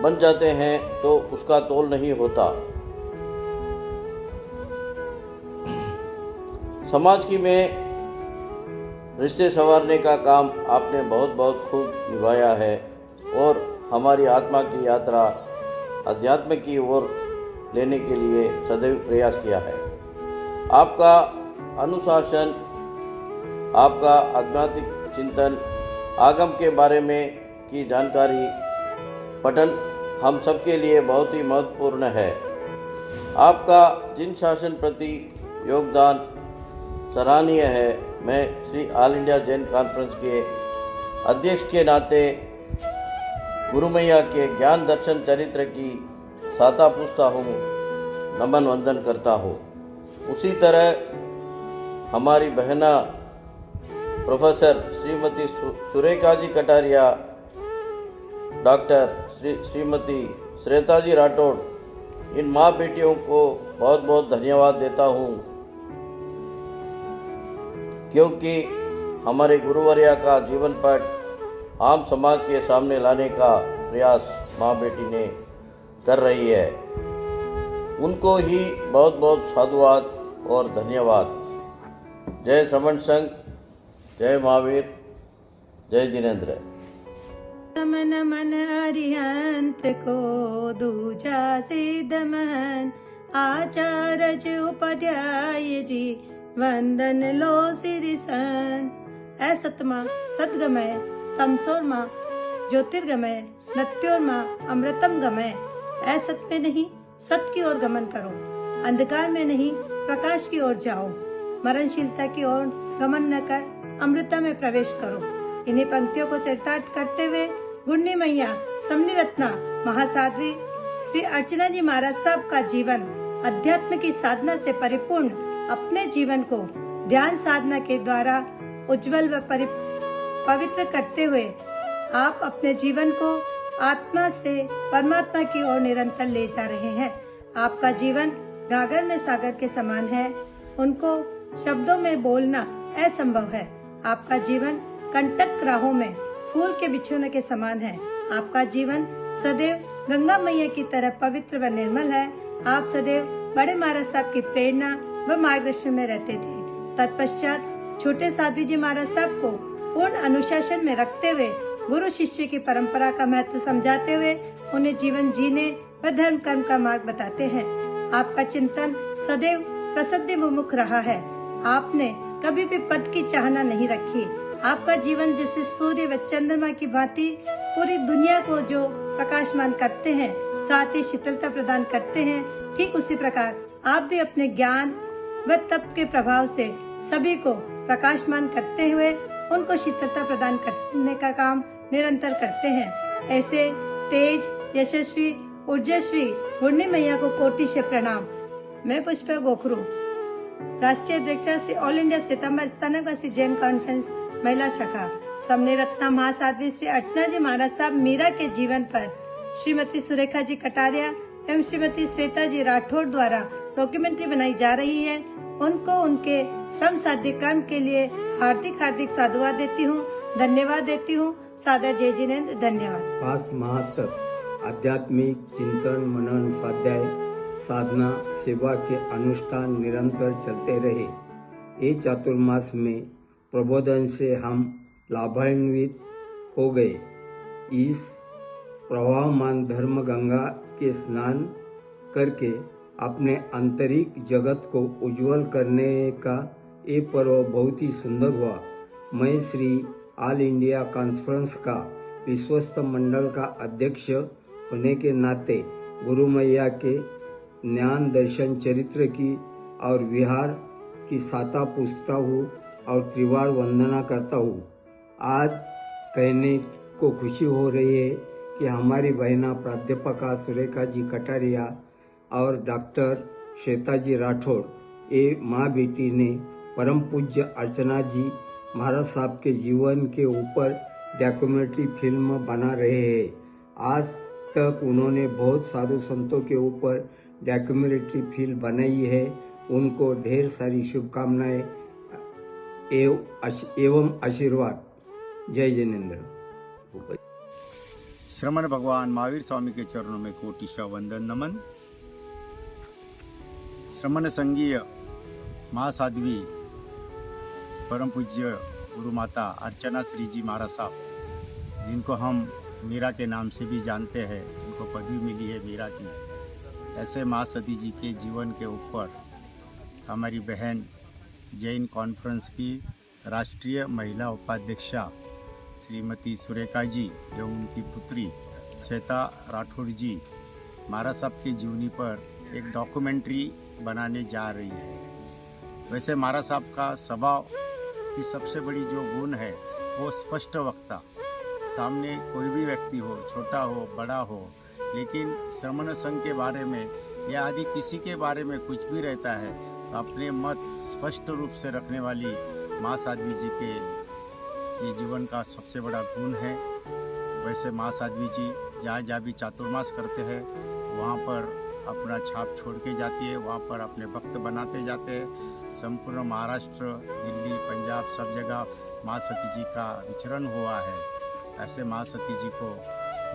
बन जाते हैं तो उसका तोल नहीं होता। समाज की में रिश्ते संवारने का काम आपने बहुत बहुत खूब निभाया है और हमारी आत्मा की यात्रा अध्यात्म की ओर लेने के लिए सदैव प्रयास किया है। आपका अनुशासन, आपका आध्यात्मिक चिंतन, आगम के बारे में की जानकारी, पठन हम सबके लिए बहुत ही महत्वपूर्ण है। आपका जिन शासन प्रति योगदान सराहनीय है। मैं Shri all India Jain conference के अध्यक्ष के नाते गुरु मैया के ज्ञान दर्शन चरित्र की साता पूछता हूँ, नमन वंदन करता हूँ। उसी तरह हमारी बहना प्रोफेसर श्रीमती सुरेखा जी कटारिया, डॉक्टर श्रीमती श्वेता जी राठौड़, इन माँ बेटियों को बहुत बहुत धन्यवाद देता हूँ, क्योंकि हमारे गुरुवर्या का जीवन पट आम समाज के सामने लाने का प्रयास माँ बेटी ने कर रही है। उनको ही बहुत बहुत साधुवाद और धन्यवाद। जय श्रमण संघ, जय महावीर, जय जिनेंद्र। मन मन अरिहंत को दूजा सिद्ध महन आचार्य उपाध्याय जी वंदन लो सिरिसन। असतमा सदगमय तमसोरमा ज्योतिर्गमय मृत्योर्मा अमृतम गमय। असत में नहीं सत की ओर गमन करो, अंधकार में नहीं प्रकाश की ओर जाओ, मरणशीलता की ओर गमन न कर अमृता में प्रवेश करो। इन्हीं पंक्तियों को चरितार्थ करते हुए गुण्डी मैया समनी रत्ना महासाध्वी श्री अर्चना जी महाराज साहब का जीवन अध्यात्म की साधना से परिपूर्ण अपने जीवन को ध्यान साधना के द्वारा उज्जवल व पवित्र करते हुए आप अपने जीवन को आत्मा से परमात्मा की ओर निरंतर ले जा रहे हैं। आपका जीवन गागर में सागर के समान है, उनको शब्दों में बोलना असंभव है। आपका जीवन कंटक राहों में फूल के बिछोने के समान है। आपका जीवन सदैव गंगा मैया की तरह पवित्र व निर्मल है। आप सदैव बड़े महाराज साहब की प्रेरणा व मार्गदर्शन में रहते थे। तत्पश्चात छोटे साध्वी जी महाराज साहब को पूर्ण अनुशासन में रखते हुए गुरु शिष्य की परंपरा का महत्व समझाते हुए उन्हें जीवन जीने व धर्म कर्म का मार्ग बताते हैं। आपका चिंतन सदैव प्रसिद्धि विमुख रहा है। आपने कभी भी पद की चाहना नहीं रखी। आपका जीवन जैसे सूर्य व चंद्रमा की भांति पूरी दुनिया को जो प्रकाशमान करते हैं, साथ ही शीतलता प्रदान करते हैं, ठीक उसी प्रकार आप भी अपने ज्ञान व तप के प्रभाव से सभी को प्रकाशमान करते हुए उनको शीतलता प्रदान करने का काम निरंतर करते हैं। ऐसे तेज यशस्वी ऊर्जस्वी गुण्डी मैया को कोटि से प्रणाम। मैं पुष्पा गोखरू, राष्ट्रीय अध्यक्षा Shri all India Shwetambar Sthanakvasi Jain conference महिला शाखा, समनी रत्ना महासाध्वी श्री अर्चना जी महाराज साहब मीरा के जीवन पर श्रीमती सुरेखा जी कटारिया एवं श्रीमती श्वेता जी राठौड़ द्वारा डॉक्यूमेंट्री बनाई जा रही है। उनको उनके श्रम साध्य काम के लिए हार्दिक हार्दिक साधुवाद देती हूँ, धन्यवाद देती हूँ। सादर जय जिनेंद्र, धन्यवाद। 5 माह तक आध्यात्मिक चिंतन मनन स्वाध्याय साधना सेवा के अनुष्ठान निरंतर चलते रहे। ये चातुर्मास में प्रबोधन से हम लाभान्वित हो गए। इस प्रवाहमान धर्म गंगा के स्नान करके अपने आंतरिक जगत को उज्जवल करने का ये पर्व बहुत ही सुंदर हुआ। मैं श्री ऑल इंडिया कॉन्फ्रेंस का विश्वस्त मंडल का अध्यक्ष होने के नाते गुरु मैया के ज्ञान दर्शन चरित्र की और विहार की साता पूछता हूँ और त्रिवार वंदना करता हूँ। आज कहने को खुशी हो रही है कि हमारी बहना प्राध्यापका सुरेखा जी कटारिया और डॉक्टर श्वेता जी राठौड़ ये माँ बेटी ने परम पूज्य अर्चना जी महाराज साहब के जीवन के ऊपर डॉक्यूमेंट्री फिल्म बना रहे हैं। आज तक उन्होंने बहुत साधु संतों के ऊपर डॉक्यूमेंट्री फिल्म बनाई है। उनको ढेर सारी शुभकामनाएं एवं आशीर्वाद। जय जिनेंद्र। श्रमण भगवान महावीर स्वामी के चरणों में कोटिशा वंदन नमन। श्रमण संघीय महासाध्वी परम पूज्य गुरु माता अर्चना श्री जी महाराज साहब, जिनको हम मीरा के नाम से भी जानते हैं, जिनको पदवी मिली है मीरा की, ऐसे महासती जी के जीवन के ऊपर हमारी बहन जैन कॉन्फ्रेंस की राष्ट्रीय महिला उपाध्यक्षा श्रीमती सुरेखा जी एवं उनकी पुत्री श्वेता राठौड़ जी महाराज साहब की जीवनी पर एक डॉक्यूमेंट्री बनाने जा रही है। वैसे महाराज साहब का स्वभाव की सबसे बड़ी जो गुण है वो स्पष्ट वक्ता। सामने कोई भी व्यक्ति हो, छोटा हो बड़ा हो, लेकिन श्रमण संघ के बारे में या आदि किसी के बारे में कुछ भी रहता है तो अपने मत स्पष्ट रूप से रखने वाली माँ साध्वी जी के ये जीवन का सबसे बड़ा गुण है। वैसे माँ साध्वी जी जहाँ जहाँ भी चातुर्मास करते हैं वहाँ पर अपना छाप छोड़ के जाती है, वहाँ पर अपने भक्त बनाते जाते हैं। संपूर्ण महाराष्ट्र, दिल्ली, पंजाब सब जगह माँ सती जी का विचरण हुआ है, ऐसे माँ सती जी को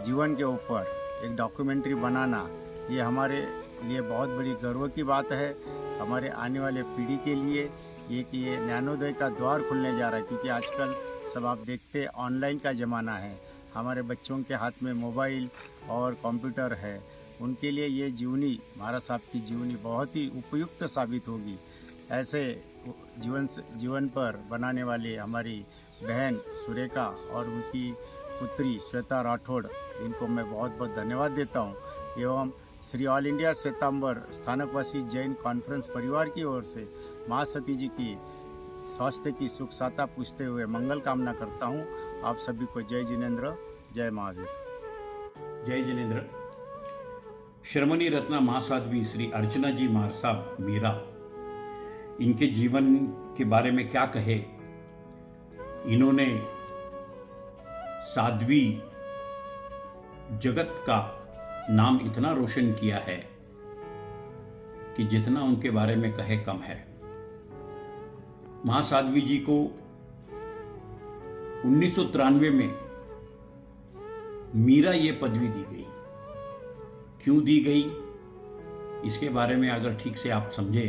जीवन के ऊपर एक डॉक्यूमेंट्री बनाना, ये हमारे लिए बहुत बड़ी गर्व की बात है। हमारे आने वाले पीढ़ी के लिए ये कि ये ज्ञानोदय का द्वार खुलने जा रहा है, क्योंकि आजकल सब आप देखते हैं ऑनलाइन का ज़माना है। हमारे बच्चों के हाथ में मोबाइल और कंप्यूटर है, उनके लिए ये जीवनी, महाराज साहब की जीवनी बहुत ही उपयुक्त साबित होगी। ऐसे जीवन पर बनाने वाली हमारी बहन सुरेखा और उनकी पुत्री श्वेता राठौड़, इनको मैं बहुत बहुत धन्यवाद देता हूँ। एवं Shri all India Shwetambar Sthanakvasi Jain conference परिवार की ओर से माँ सती जी की स्वास्थ्य की सुख साता पूछते हुए मंगल कामना करता हूँ। आप सभी को जय जिनेन्द्र, जय महावीर। जय जिनेन्द्र। श्रमणी रत्ना महासाध्वी श्री अर्चना जी महार साहब मीरा, इनके जीवन के बारे में क्या कहे। इन्होंने साध्वी जगत का नाम इतना रोशन किया है कि जितना उनके बारे में कहे कम है। महासाध्वी जी को 1993 में मीरा ये पदवी दी गई। क्यों दी गई, इसके बारे में अगर ठीक से आप समझे,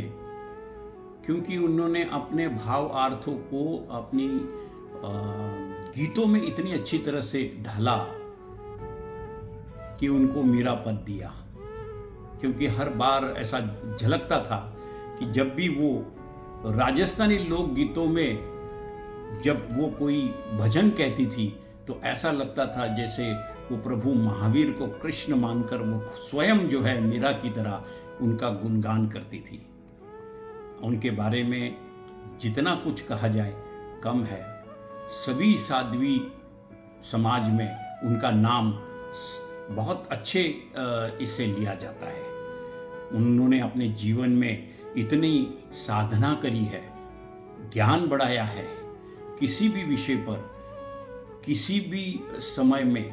क्योंकि उन्होंने अपने भाव आर्थों को अपनी गीतों में इतनी अच्छी तरह से ढाला कि उनको मीरा पद दिया। क्योंकि हर बार ऐसा झलकता था कि जब भी वो राजस्थानी लोकगीतों में जब वो कोई भजन कहती थी तो ऐसा लगता था जैसे वो प्रभु महावीर को कृष्ण मानकर वो स्वयं जो है मीरा की तरह उनका गुणगान करती थी। उनके बारे में जितना कुछ कहा जाए कम है। सभी साध्वी समाज में उनका नाम बहुत अच्छे इससे लिया जाता है। उन्होंने अपने जीवन में इतनी साधना करी है, ज्ञान बढ़ाया है, किसी भी विषय पर किसी भी समय में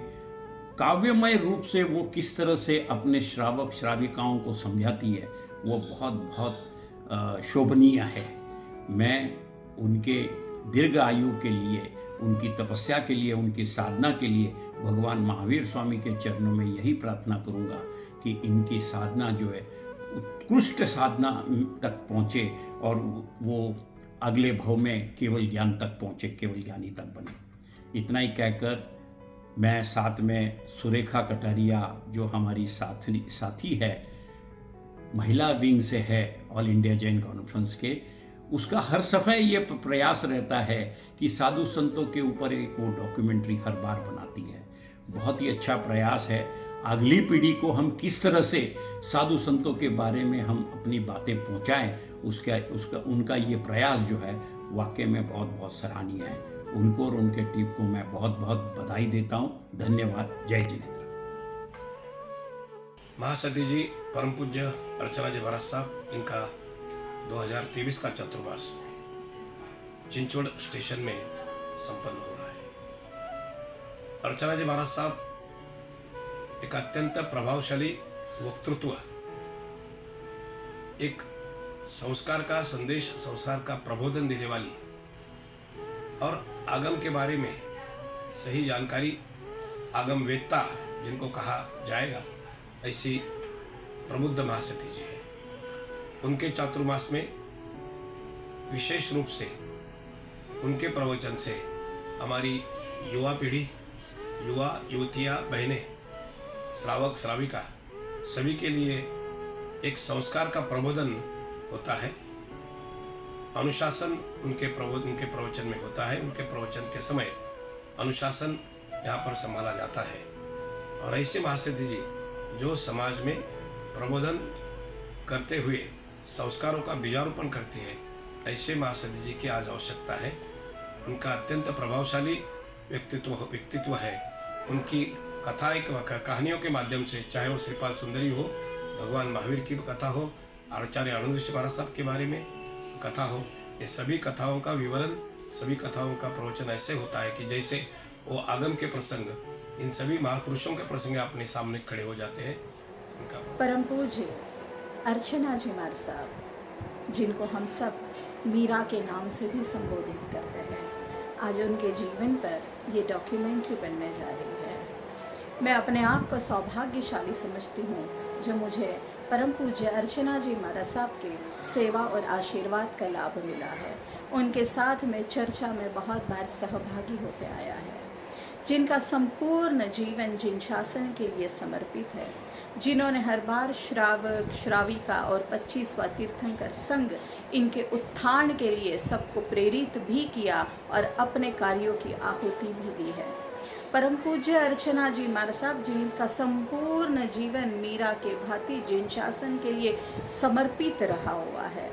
काव्यमय रूप से वो किस तरह से अपने श्रावक श्राविकाओं को समझाती है, वो बहुत बहुत शोभनीय है। मैं उनके दीर्घ आयु के लिए, उनकी तपस्या के लिए, उनकी साधना के लिए भगवान महावीर स्वामी के चरणों में यही प्रार्थना करूंगा कि इनकी साधना जो है उत्कृष्ट साधना तक पहुँचे और वो अगले भव में केवल ज्ञान तक पहुँचे, केवल ज्ञानी तक बने। इतना ही कहकर मैं साथ में सुरेखा कटारिया जो हमारी साथी है, महिला विंग से है ऑल इंडिया जैन कॉन्फ्रेंस के, उसका हर समय ये प्रयास रहता है कि साधु संतों के ऊपर एक वो डॉक्यूमेंट्री हर बार बनाती है। बहुत ही अच्छा प्रयास है। अगली पीढ़ी को हम किस तरह से साधु संतों के बारे में हम अपनी बातें पहुंचाएं, उसका उनका ये प्रयास जो है वाकई में बहुत बहुत सराहनीय है। उनको और उनके टीम को मैं बहुत बहुत बधाई देता हूँ। धन्यवाद। जय जिनेन्द्र। महासती जी परम पूज्य अर्चना जी महाराज साहब, इनका 2023 का चतुर्मास चिंचवड़ स्टेशन में संपन्न हो रहा है। अर्चना जी महाराज साहब एक अत्यंत प्रभावशाली वक्तृत्व, एक संस्कार का संदेश, संस्कार का प्रबोधन देने वाली और आगम के बारे में सही जानकारी, आगम वेत्ता जिनको कहा जाएगा, ऐसी प्रबुद्ध महासती जी है। उनके चातुर्मास में विशेष रूप से उनके प्रवचन से हमारी युवा पीढ़ी, युवा युवतियाँ, बहनें, श्रावक श्राविका सभी के लिए एक संस्कार का प्रबोधन होता है। अनुशासन उनके प्रवचन में होता है। उनके प्रवचन के समय अनुशासन यहाँ पर संभाला जाता है। और ऐसे महासती जी जो समाज में प्रबोधन करते हुए संस्कारों का बीजारोपण करती है, ऐसे महासती जी की आज आवश्यकता है। उनका अत्यंत प्रभावशाली व्यक्तित्व है। उनकी कथा एक कहानियों के माध्यम से, चाहे वो श्रीपाल सुंदरी हो, भगवान महावीर की कथा हो, आचार्य आनंद ऋषि महाराज साहब के बारे में कथा हो, ये सभी कथाओं का विवरण, सभी कथाओं का प्रवचन ऐसे होता है कि जैसे वो आगम के प्रसंग, इन सभी महापुरुषों के प्रसंग अपने सामने खड़े हो जाते हैं। परम पूज्य अर्चना जी महाराज साहब, जिनको हम सब मीरा के नाम से भी संबोधित करते हैं, आज उनके जीवन पर ये डॉक्यूमेंट्री बनने जा रही है। मैं अपने आप को सौभाग्यशाली समझती हूँ जो मुझे परम पूज्य अर्चना जी महाराज साहब के सेवा और आशीर्वाद का लाभ मिला है। उनके साथ में चर्चा में बहुत बार सहभागी होते आया है, जिनका संपूर्ण जीवन जिन शासन के लिए समर्पित है, जिन्होंने हर बार श्रावक श्राविका और 25वां तीर्थंकर संघ इनके उत्थान के लिए सबको प्रेरित भी किया और अपने कार्यों की आहुति भी दी है। परम पूज्य अर्चना जी महाराज साहब जिनका संपूर्ण जीवन मीरा के भांति जिन शासन के लिए समर्पित रहा हुआ है।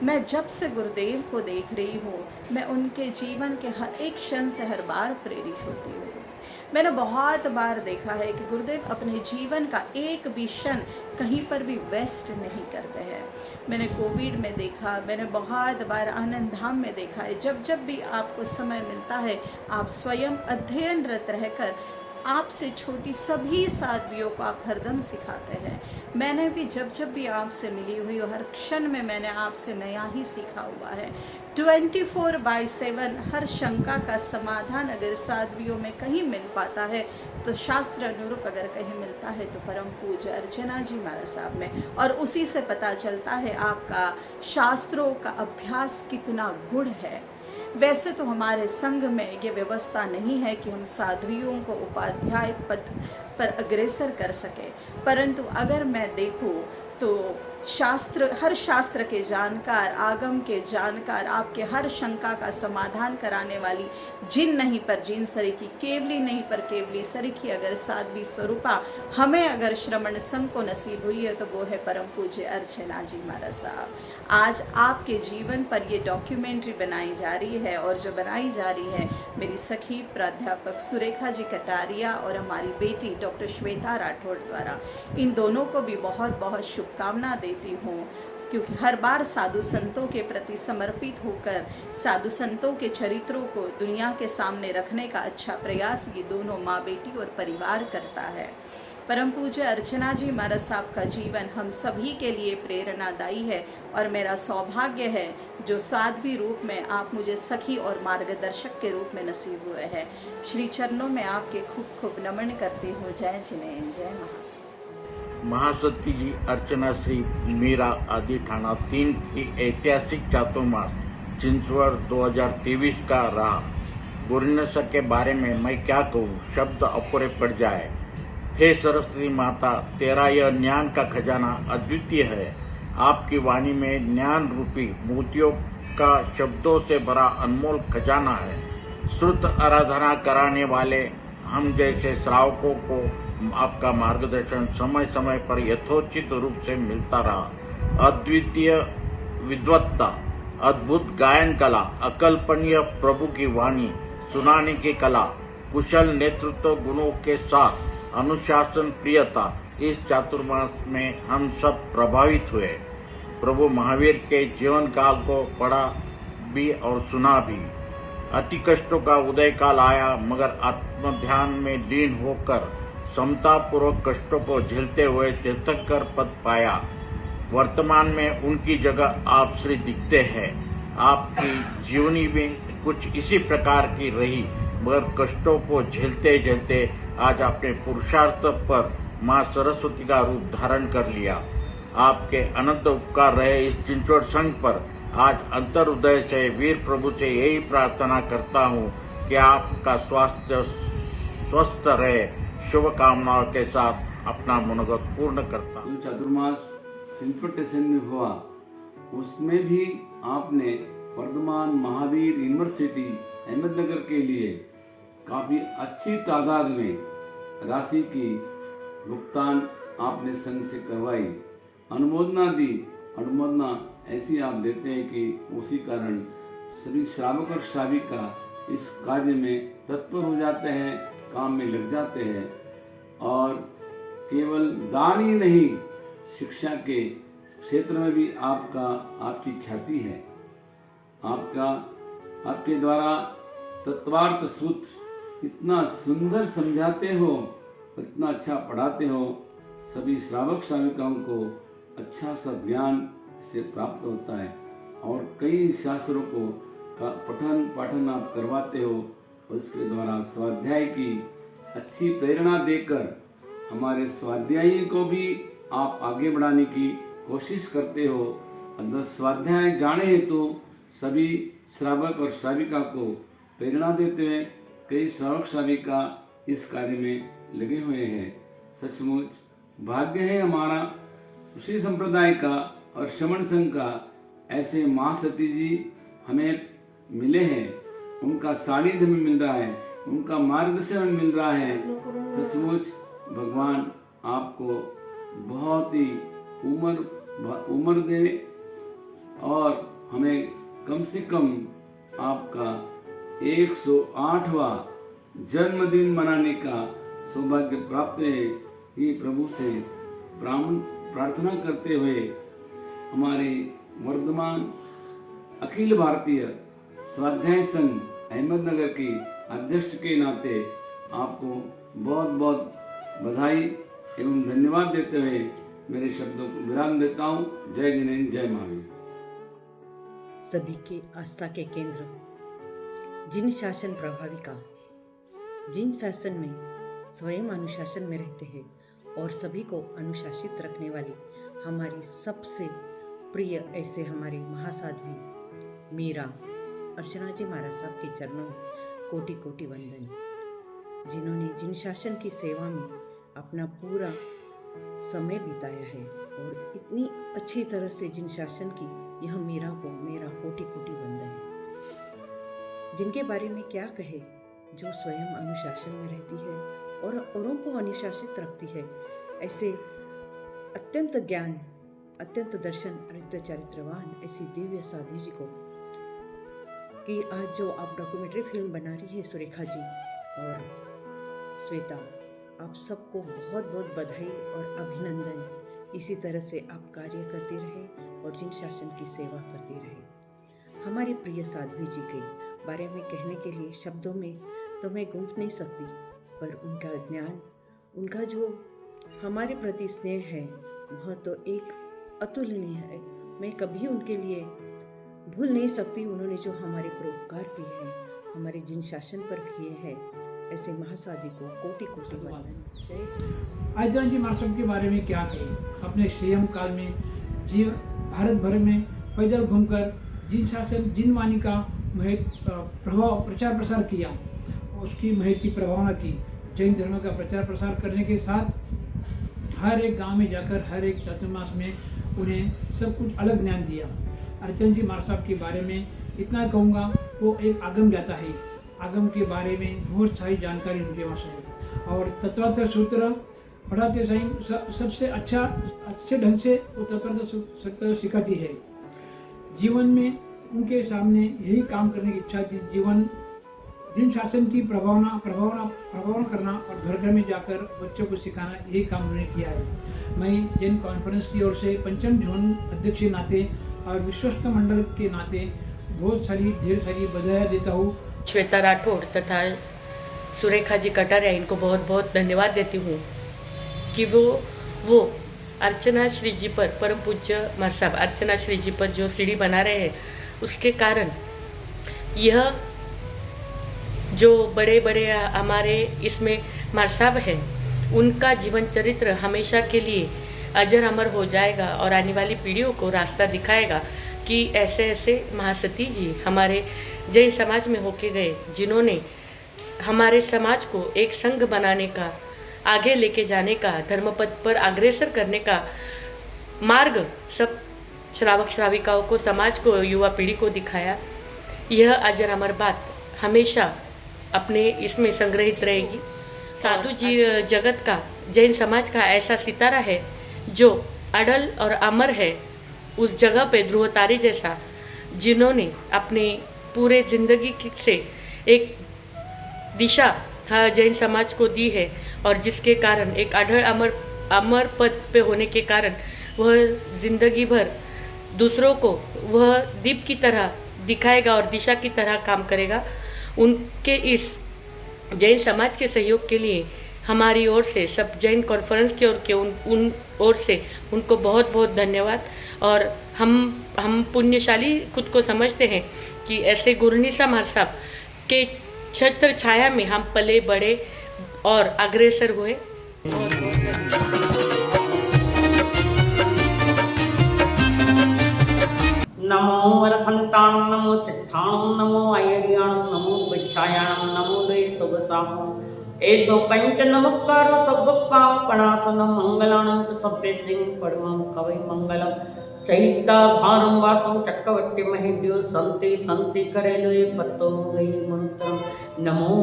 मैं जब से गुरुदेव को देख रही हूँ, मैं उनके जीवन के हर एक क्षण से हर बार प्रेरित होती हूँ। मैंने बहुत बार देखा है कि गुरुदेव अपने जीवन का एक भी क्षण कहीं पर भी वेस्ट नहीं करते हैं। मैंने कोविड में देखा, मैंने बहुत बार आनंद धाम में देखा है। जब जब भी आपको समय मिलता है, आप स्वयं अध्ययनरत रहकर आपसे छोटी सभी साध्वियों को आप हरदम सिखाते हैं। मैंने भी जब जब भी आपसे मिली हुई हर क्षण में मैंने आपसे नया ही सीखा हुआ है। 24/7 हर शंका का समाधान अगर साध्वियों में कहीं मिल पाता है तो शास्त्र अनुरूप अगर कहीं मिलता है तो परम पूज्य अर्चना जी महाराज साहब में, और उसी से पता चलता है आपका शास्त्रों का अभ्यास कितना गुण है। वैसे तो हमारे संघ में ये व्यवस्था नहीं है कि हम साध्वियों को उपाध्याय पद पर अग्रसर कर सके, परंतु अगर मैं देखूं तो शास्त्र, हर शास्त्र के जानकार, आगम के जानकार, आपके हर शंका का समाधान कराने वाली जिन नहीं पर जिन सरी की, केवली नहीं पर केवली सरी की अगर साध्वी स्वरूपा हमें अगर श्रमण संघ को नसीब हुई है तो वो है परम पूज्य अर्चना जी महाराज साहब। आज आपके जीवन पर ये डॉक्यूमेंट्री बनाई जा रही है, और जो बनाई जा रही है मेरी सखी प्राध्यापक सुरेखा जी कटारिया और हमारी बेटी डॉक्टर श्वेता राठौड़ द्वारा। इन दोनों को भी बहुत बहुत शुभकामना देती हूँ, क्योंकि हर बार साधु संतों के प्रति समर्पित होकर साधु संतों के चरित्रों को दुनिया के सामने रखने का अच्छा प्रयास ये दोनों माँ बेटी और परिवार करता है। परम पूज्य अर्चना जी महाराज साहब का जीवन हम सभी के लिए प्रेरणादायी है, और मेरा सौभाग्य है जो साध्वी रूप में आप मुझे सखी और मार्गदर्शक के रूप में नसीब हुए हैं। श्री चरणों में आपके खूब खूब नमन करती हूँ। जय जिनेन्द्र, जय महा। महासती जी अर्चना श्री मीरा आदि थाना 3 की ऐतिहासिक चातुर्मास चिंचवड़ 2023 का रहा। गुरुनसर के बारे में मैं क्या कहूँ, शब्द अपूरे पड़ जाए। हे सरस्वती माता, तेरा यह ज्ञान का खजाना अद्वितीय है। आपकी वाणी में ज्ञान रूपी मोतियों का शब्दों से भरा अनमोल खजाना है। श्रुत आराधना कराने वाले हम जैसे श्रावकों को आपका मार्गदर्शन समय समय पर यथोचित रूप से मिलता रहा। अद्वितीय विद्वत्ता, अद्भुत गायन कला, अकल्पनीय प्रभु की वाणी सुनाने की कला, कुशल नेतृत्व गुणों के साथ अनुशासन प्रियता, इस चातुर्मास में हम सब प्रभावित हुए। प्रभु महावीर के जीवन काल को पढ़ा भी और सुना भी। अति कष्टों का उदय काल आया, मगर आत्मध्यान में लीन होकर समता पूर्वक कष्टों को झेलते हुए तीर्थंकर पद पाया। वर्तमान में उनकी जगह आप श्री दिखते हैं। आपकी जीवनी में कुछ इसी प्रकार की रही, मगर कष्टों को झेलते झेलते आज आपने पुरुषार्थ पर मां सरस्वती का रूप धारण कर लिया। आपके अनंत उपकार रहे इस चिंचवड़ संघ पर। आज अंतर हृदय से वीर प्रभु से यही प्रार्थना करता हूँ कि आपका स्वास्थ्य स्वस्थ रहे। शुभकामनाओं के साथ अपना मनोगत पूर्ण करता हूँ। चातुर्मास चिंचवड़ स्टेशन में हुआ, उसमें भी आपने वर्धमान महावीर यूनिवर्सिटी अहमदनगर के लिए काफ़ी अच्छी तादाद में राशि की भुगतान आपने संघ से करवाई, अनुमोदना दी। अनुमोदना ऐसी आप देते हैं कि उसी कारण सभी श्रावक और श्राविका इस कार्य में तत्पर हो जाते हैं, काम में लग जाते हैं, और केवल दान ही नहीं, शिक्षा के क्षेत्र में भी आपकी ख्याति है। आपके द्वारा तत्वार्थ सूत्र इतना सुंदर समझाते हो, इतना अच्छा पढ़ाते हो, सभी श्रावक श्राविकाओं को अच्छा सा ज्ञान से प्राप्त होता है, और कई शास्त्रों को का पठन पाठन आप करवाते हो, उसके द्वारा स्वाध्याय की अच्छी प्रेरणा देकर हमारे स्वाध्यायी को भी आप आगे बढ़ाने की कोशिश करते हो। अगर स्वाध्याय जाने हेतु सभी श्रावक और श्राविका को प्रेरणा देते हुए कई श्रावक श्राविका इस कार्य में लगे हुए हैं। सचमुच भाग्य है हमारा उसी संप्रदाय का और श्रमण संघ का, ऐसे महासती जी हमें मिले हैं, उनका सानिध्य हमें मिल रहा है, उनका मार्गदर्शन हमें मिल रहा है। सचमुच भगवान आपको बहुत ही उम्र दे और हमें कम से कम आपका 108वां जन्मदिन मनाने का सौभाग्य प्राप्त है। ये प्रभु से प्रार्थना करते हुए हमारे वर्धमान अखिल भारतीय स्वाध्याय संघ अहमदनगर की अध्यक्ष के नाते आपको बहुत बहुत बधाई एवं धन्यवाद देते हुए मेरे शब्दों को विराम देता हूँ। जय जिनेन्द्र, जय महावीर। सभी के आस्था के केंद्र, जिन शासन प्रभाविका, जिन शासन में स्वयं अनुशासन में रहते हैं और सभी को अनुशासित रखने वाली हमारी सबसे प्रिय ऐसे हमारे महासाध्वी मीरा अर्चना जी महाराज साहब के चरणों में कोटि कोटि वंदन, जिन्होंने जिन शासन की सेवा में अपना पूरा समय बिताया है और इतनी अच्छी तरह से जिन शासन की, यह मीरा को मेरा कोटि कोटि वंदन है। जिनके बारे में क्या कहे, जो स्वयं अनुशासन में रहती है और औरों को अनुशासित रखती है, ऐसे अत्यंत ज्ञान, अत्यंत दर्शन, अरित्य चरित्रवान ऐसी दिव्य साध्वी जी को कि आज जो आप डॉक्यूमेंट्री फिल्म बना रही है सुरेखा जी और श्वेता, आप सबको बहुत बहुत बधाई और अभिनंदन। इसी तरह से आप कार्य करते रहे और जिन शासन की सेवा करते रहे। हमारी प्रिय साध्वी जी के बारे में कहने के लिए शब्दों में तो मैं गूंथ नहीं सकती, पर उनका ज्ञान, उनका जो हमारे प्रति स्नेह है वह तो एक अतुलनीय है। मैं कभी उनके लिए भूल नहीं सकती। उन्होंने जो हमारे परोपकार किए हैं, हमारे जिन शासन पर किए हैं, ऐसे महासाधी को कोटि कोटि वंदन। जय। अर्चना जी महाराज के बारे में क्या कहें। अपने संयम काल में भारत भर में पैदल घूमकर जिन शासन, जिन वाणी का प्रभाव प्रचार प्रसार किया, उसकी महती प्रभावना की। जैन धर्म का प्रचार प्रसार करने के साथ हर एक गांव में जाकर हर एक चातुर्मास में उन्हें सब कुछ अलग ज्ञान दिया। अर्चना जी महाराज साहब के बारे में इतना कहूँगा, वो एक आगम जाता है। आगम के बारे में बहुत सारी जानकारी उनके पास है और तत्वार्थ सूत्र पढ़ाते समय सबसे अच्छे ढंग से वो तत्वार्थ सूत्र सिखाती है। जीवन में उनके सामने यही काम करने की इच्छा थी। जीवन जिन शासन की प्रभावना करना और घर घर में जाकर बच्चों को सिखाना, यही काम उन्होंने किया है। मैं जैन कॉन्फ्रेंस की ओर से पंचम जोन अध्यक्ष के नाते और विश्वस्त मंडल के नाते बहुत सारी ढेर सारी बधाई देता हूँ। श्वेता राठौड़ तथा सुरेखा जी कटारिया, इनको बहुत बहुत धन्यवाद देती हूँ कि वो अर्चना श्री जी पर, परम पूज्य महाराज साहब अर्चना श्री जी पर जो सीढ़ी बना रहे हैं, उसके कारण यह जो बड़े बड़े हमारे इसमें महाराज साहब हैं, उनका जीवन चरित्र हमेशा के लिए अजर अमर हो जाएगा और आने वाली पीढ़ियों को रास्ता दिखाएगा कि ऐसे ऐसे महासती जी हमारे जैन समाज में होके गए, जिन्होंने हमारे समाज को एक संघ बनाने का, आगे लेके जाने का, धर्मपथ पर अग्रसर करने का मार्ग सब श्रावक श्राविकाओं को, समाज को, युवा पीढ़ी को दिखाया। यह अजर अमर बात हमेशा अपने इसमें संग्रहित रहेगी। साधु जी जगत का, जैन समाज का ऐसा सितारा है जो अडल और अमर है उस जगह पे, ध्रुव तारे जैसा, जिन्होंने अपने पूरे जिंदगी से एक दिशा जैन समाज को दी है और जिसके कारण एक अडल अमर पद पे होने के कारण वह जिंदगी भर दूसरों को वह दीप की तरह दिखाएगा और दिशा की तरह काम करेगा। उनके इस जैन समाज के सहयोग के लिए हमारी ओर से, सब जैन कॉन्फ्रेंस की ओर के उन ओर से उनको बहुत बहुत धन्यवाद। और हम पुण्यशाली खुद को समझते हैं कि ऐसे गुरनीसा महाराज साहब के छत्र छाया में हम पले बड़े और अग्रसर हुए। नमो वरहंताणं नमो सिद्धाणं नमो आयर्याणं नमो विच्छायाणं नमो दे सुगसामो एसो पंच नमस्कारो सब पापनाशनं मंगलानंत सभ्य सिंह परमं कवि मंगलम चैता भारं वासं चक्रवर्ती महेन्द्यो संति संति करेलो ये पत्तो गई मंत्रम नमो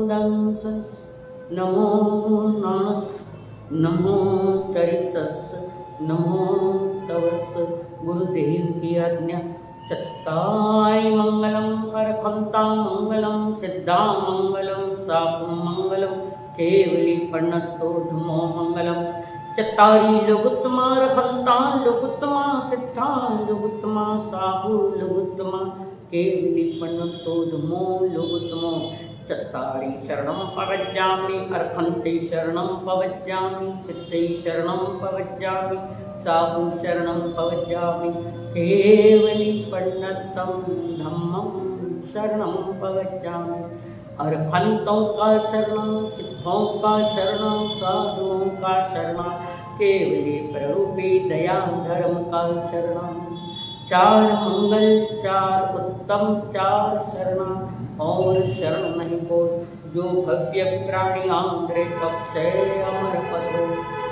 दंसस नमो नास नमो चरितस नमो तवस गुरुदेव की आज्ञा चत्तारि मंगलम करखंता मंगलम सिद्धा मंगलम सापु मंगलम केवली पन्नतो धमो मंगलम चत्तारि लघुत्तमा रखंता लघुत्तमा सिद्धा लघुत्तमा सापु लघुत्तमा केवली पन्नतो धमो लघुत्तमो चत्तारि शरणं पवज्जामि अर्खन्ते शरणं पवज्जामि सिद्धे शरणं पवज्जामि साहु शरणं पवज्जामि केवली पन्नतं धम्मं शरणं पवज्जामि अर्खंतों का शरणं सिद्धों का शरणं साधुओं का शरणं केवली प्ररूपी दया धर्म का शरणं चार मंगल चार उत्तम चार शरण और शरण नहीं को जो भव्य प्राणी आंध्रे कब से अमर पद हो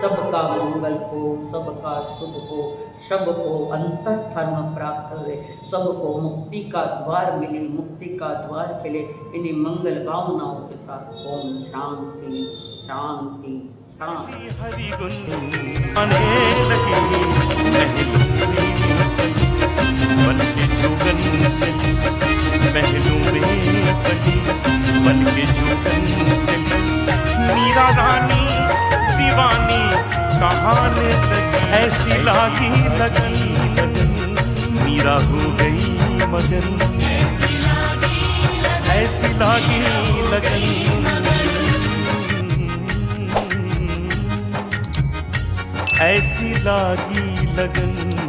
सबका मंगल हो सबका शुभ हो सबको अंतर धर्म प्राप्त हुए सबको मुक्ति का द्वार मिले मुक्ति का द्वार खिले इन्हीं मंगल भावनाओं के साथ ओम शांति शांति शांति हरि गुण आने लगी बन के जोगन से पहलू में कहीं बन के जोगन से मीरा रानी दीवानी कहाने लगी ऐसी लागी लगन मीरा हो गई मगन ऐसी लागी लगन ऐसी लागी लगन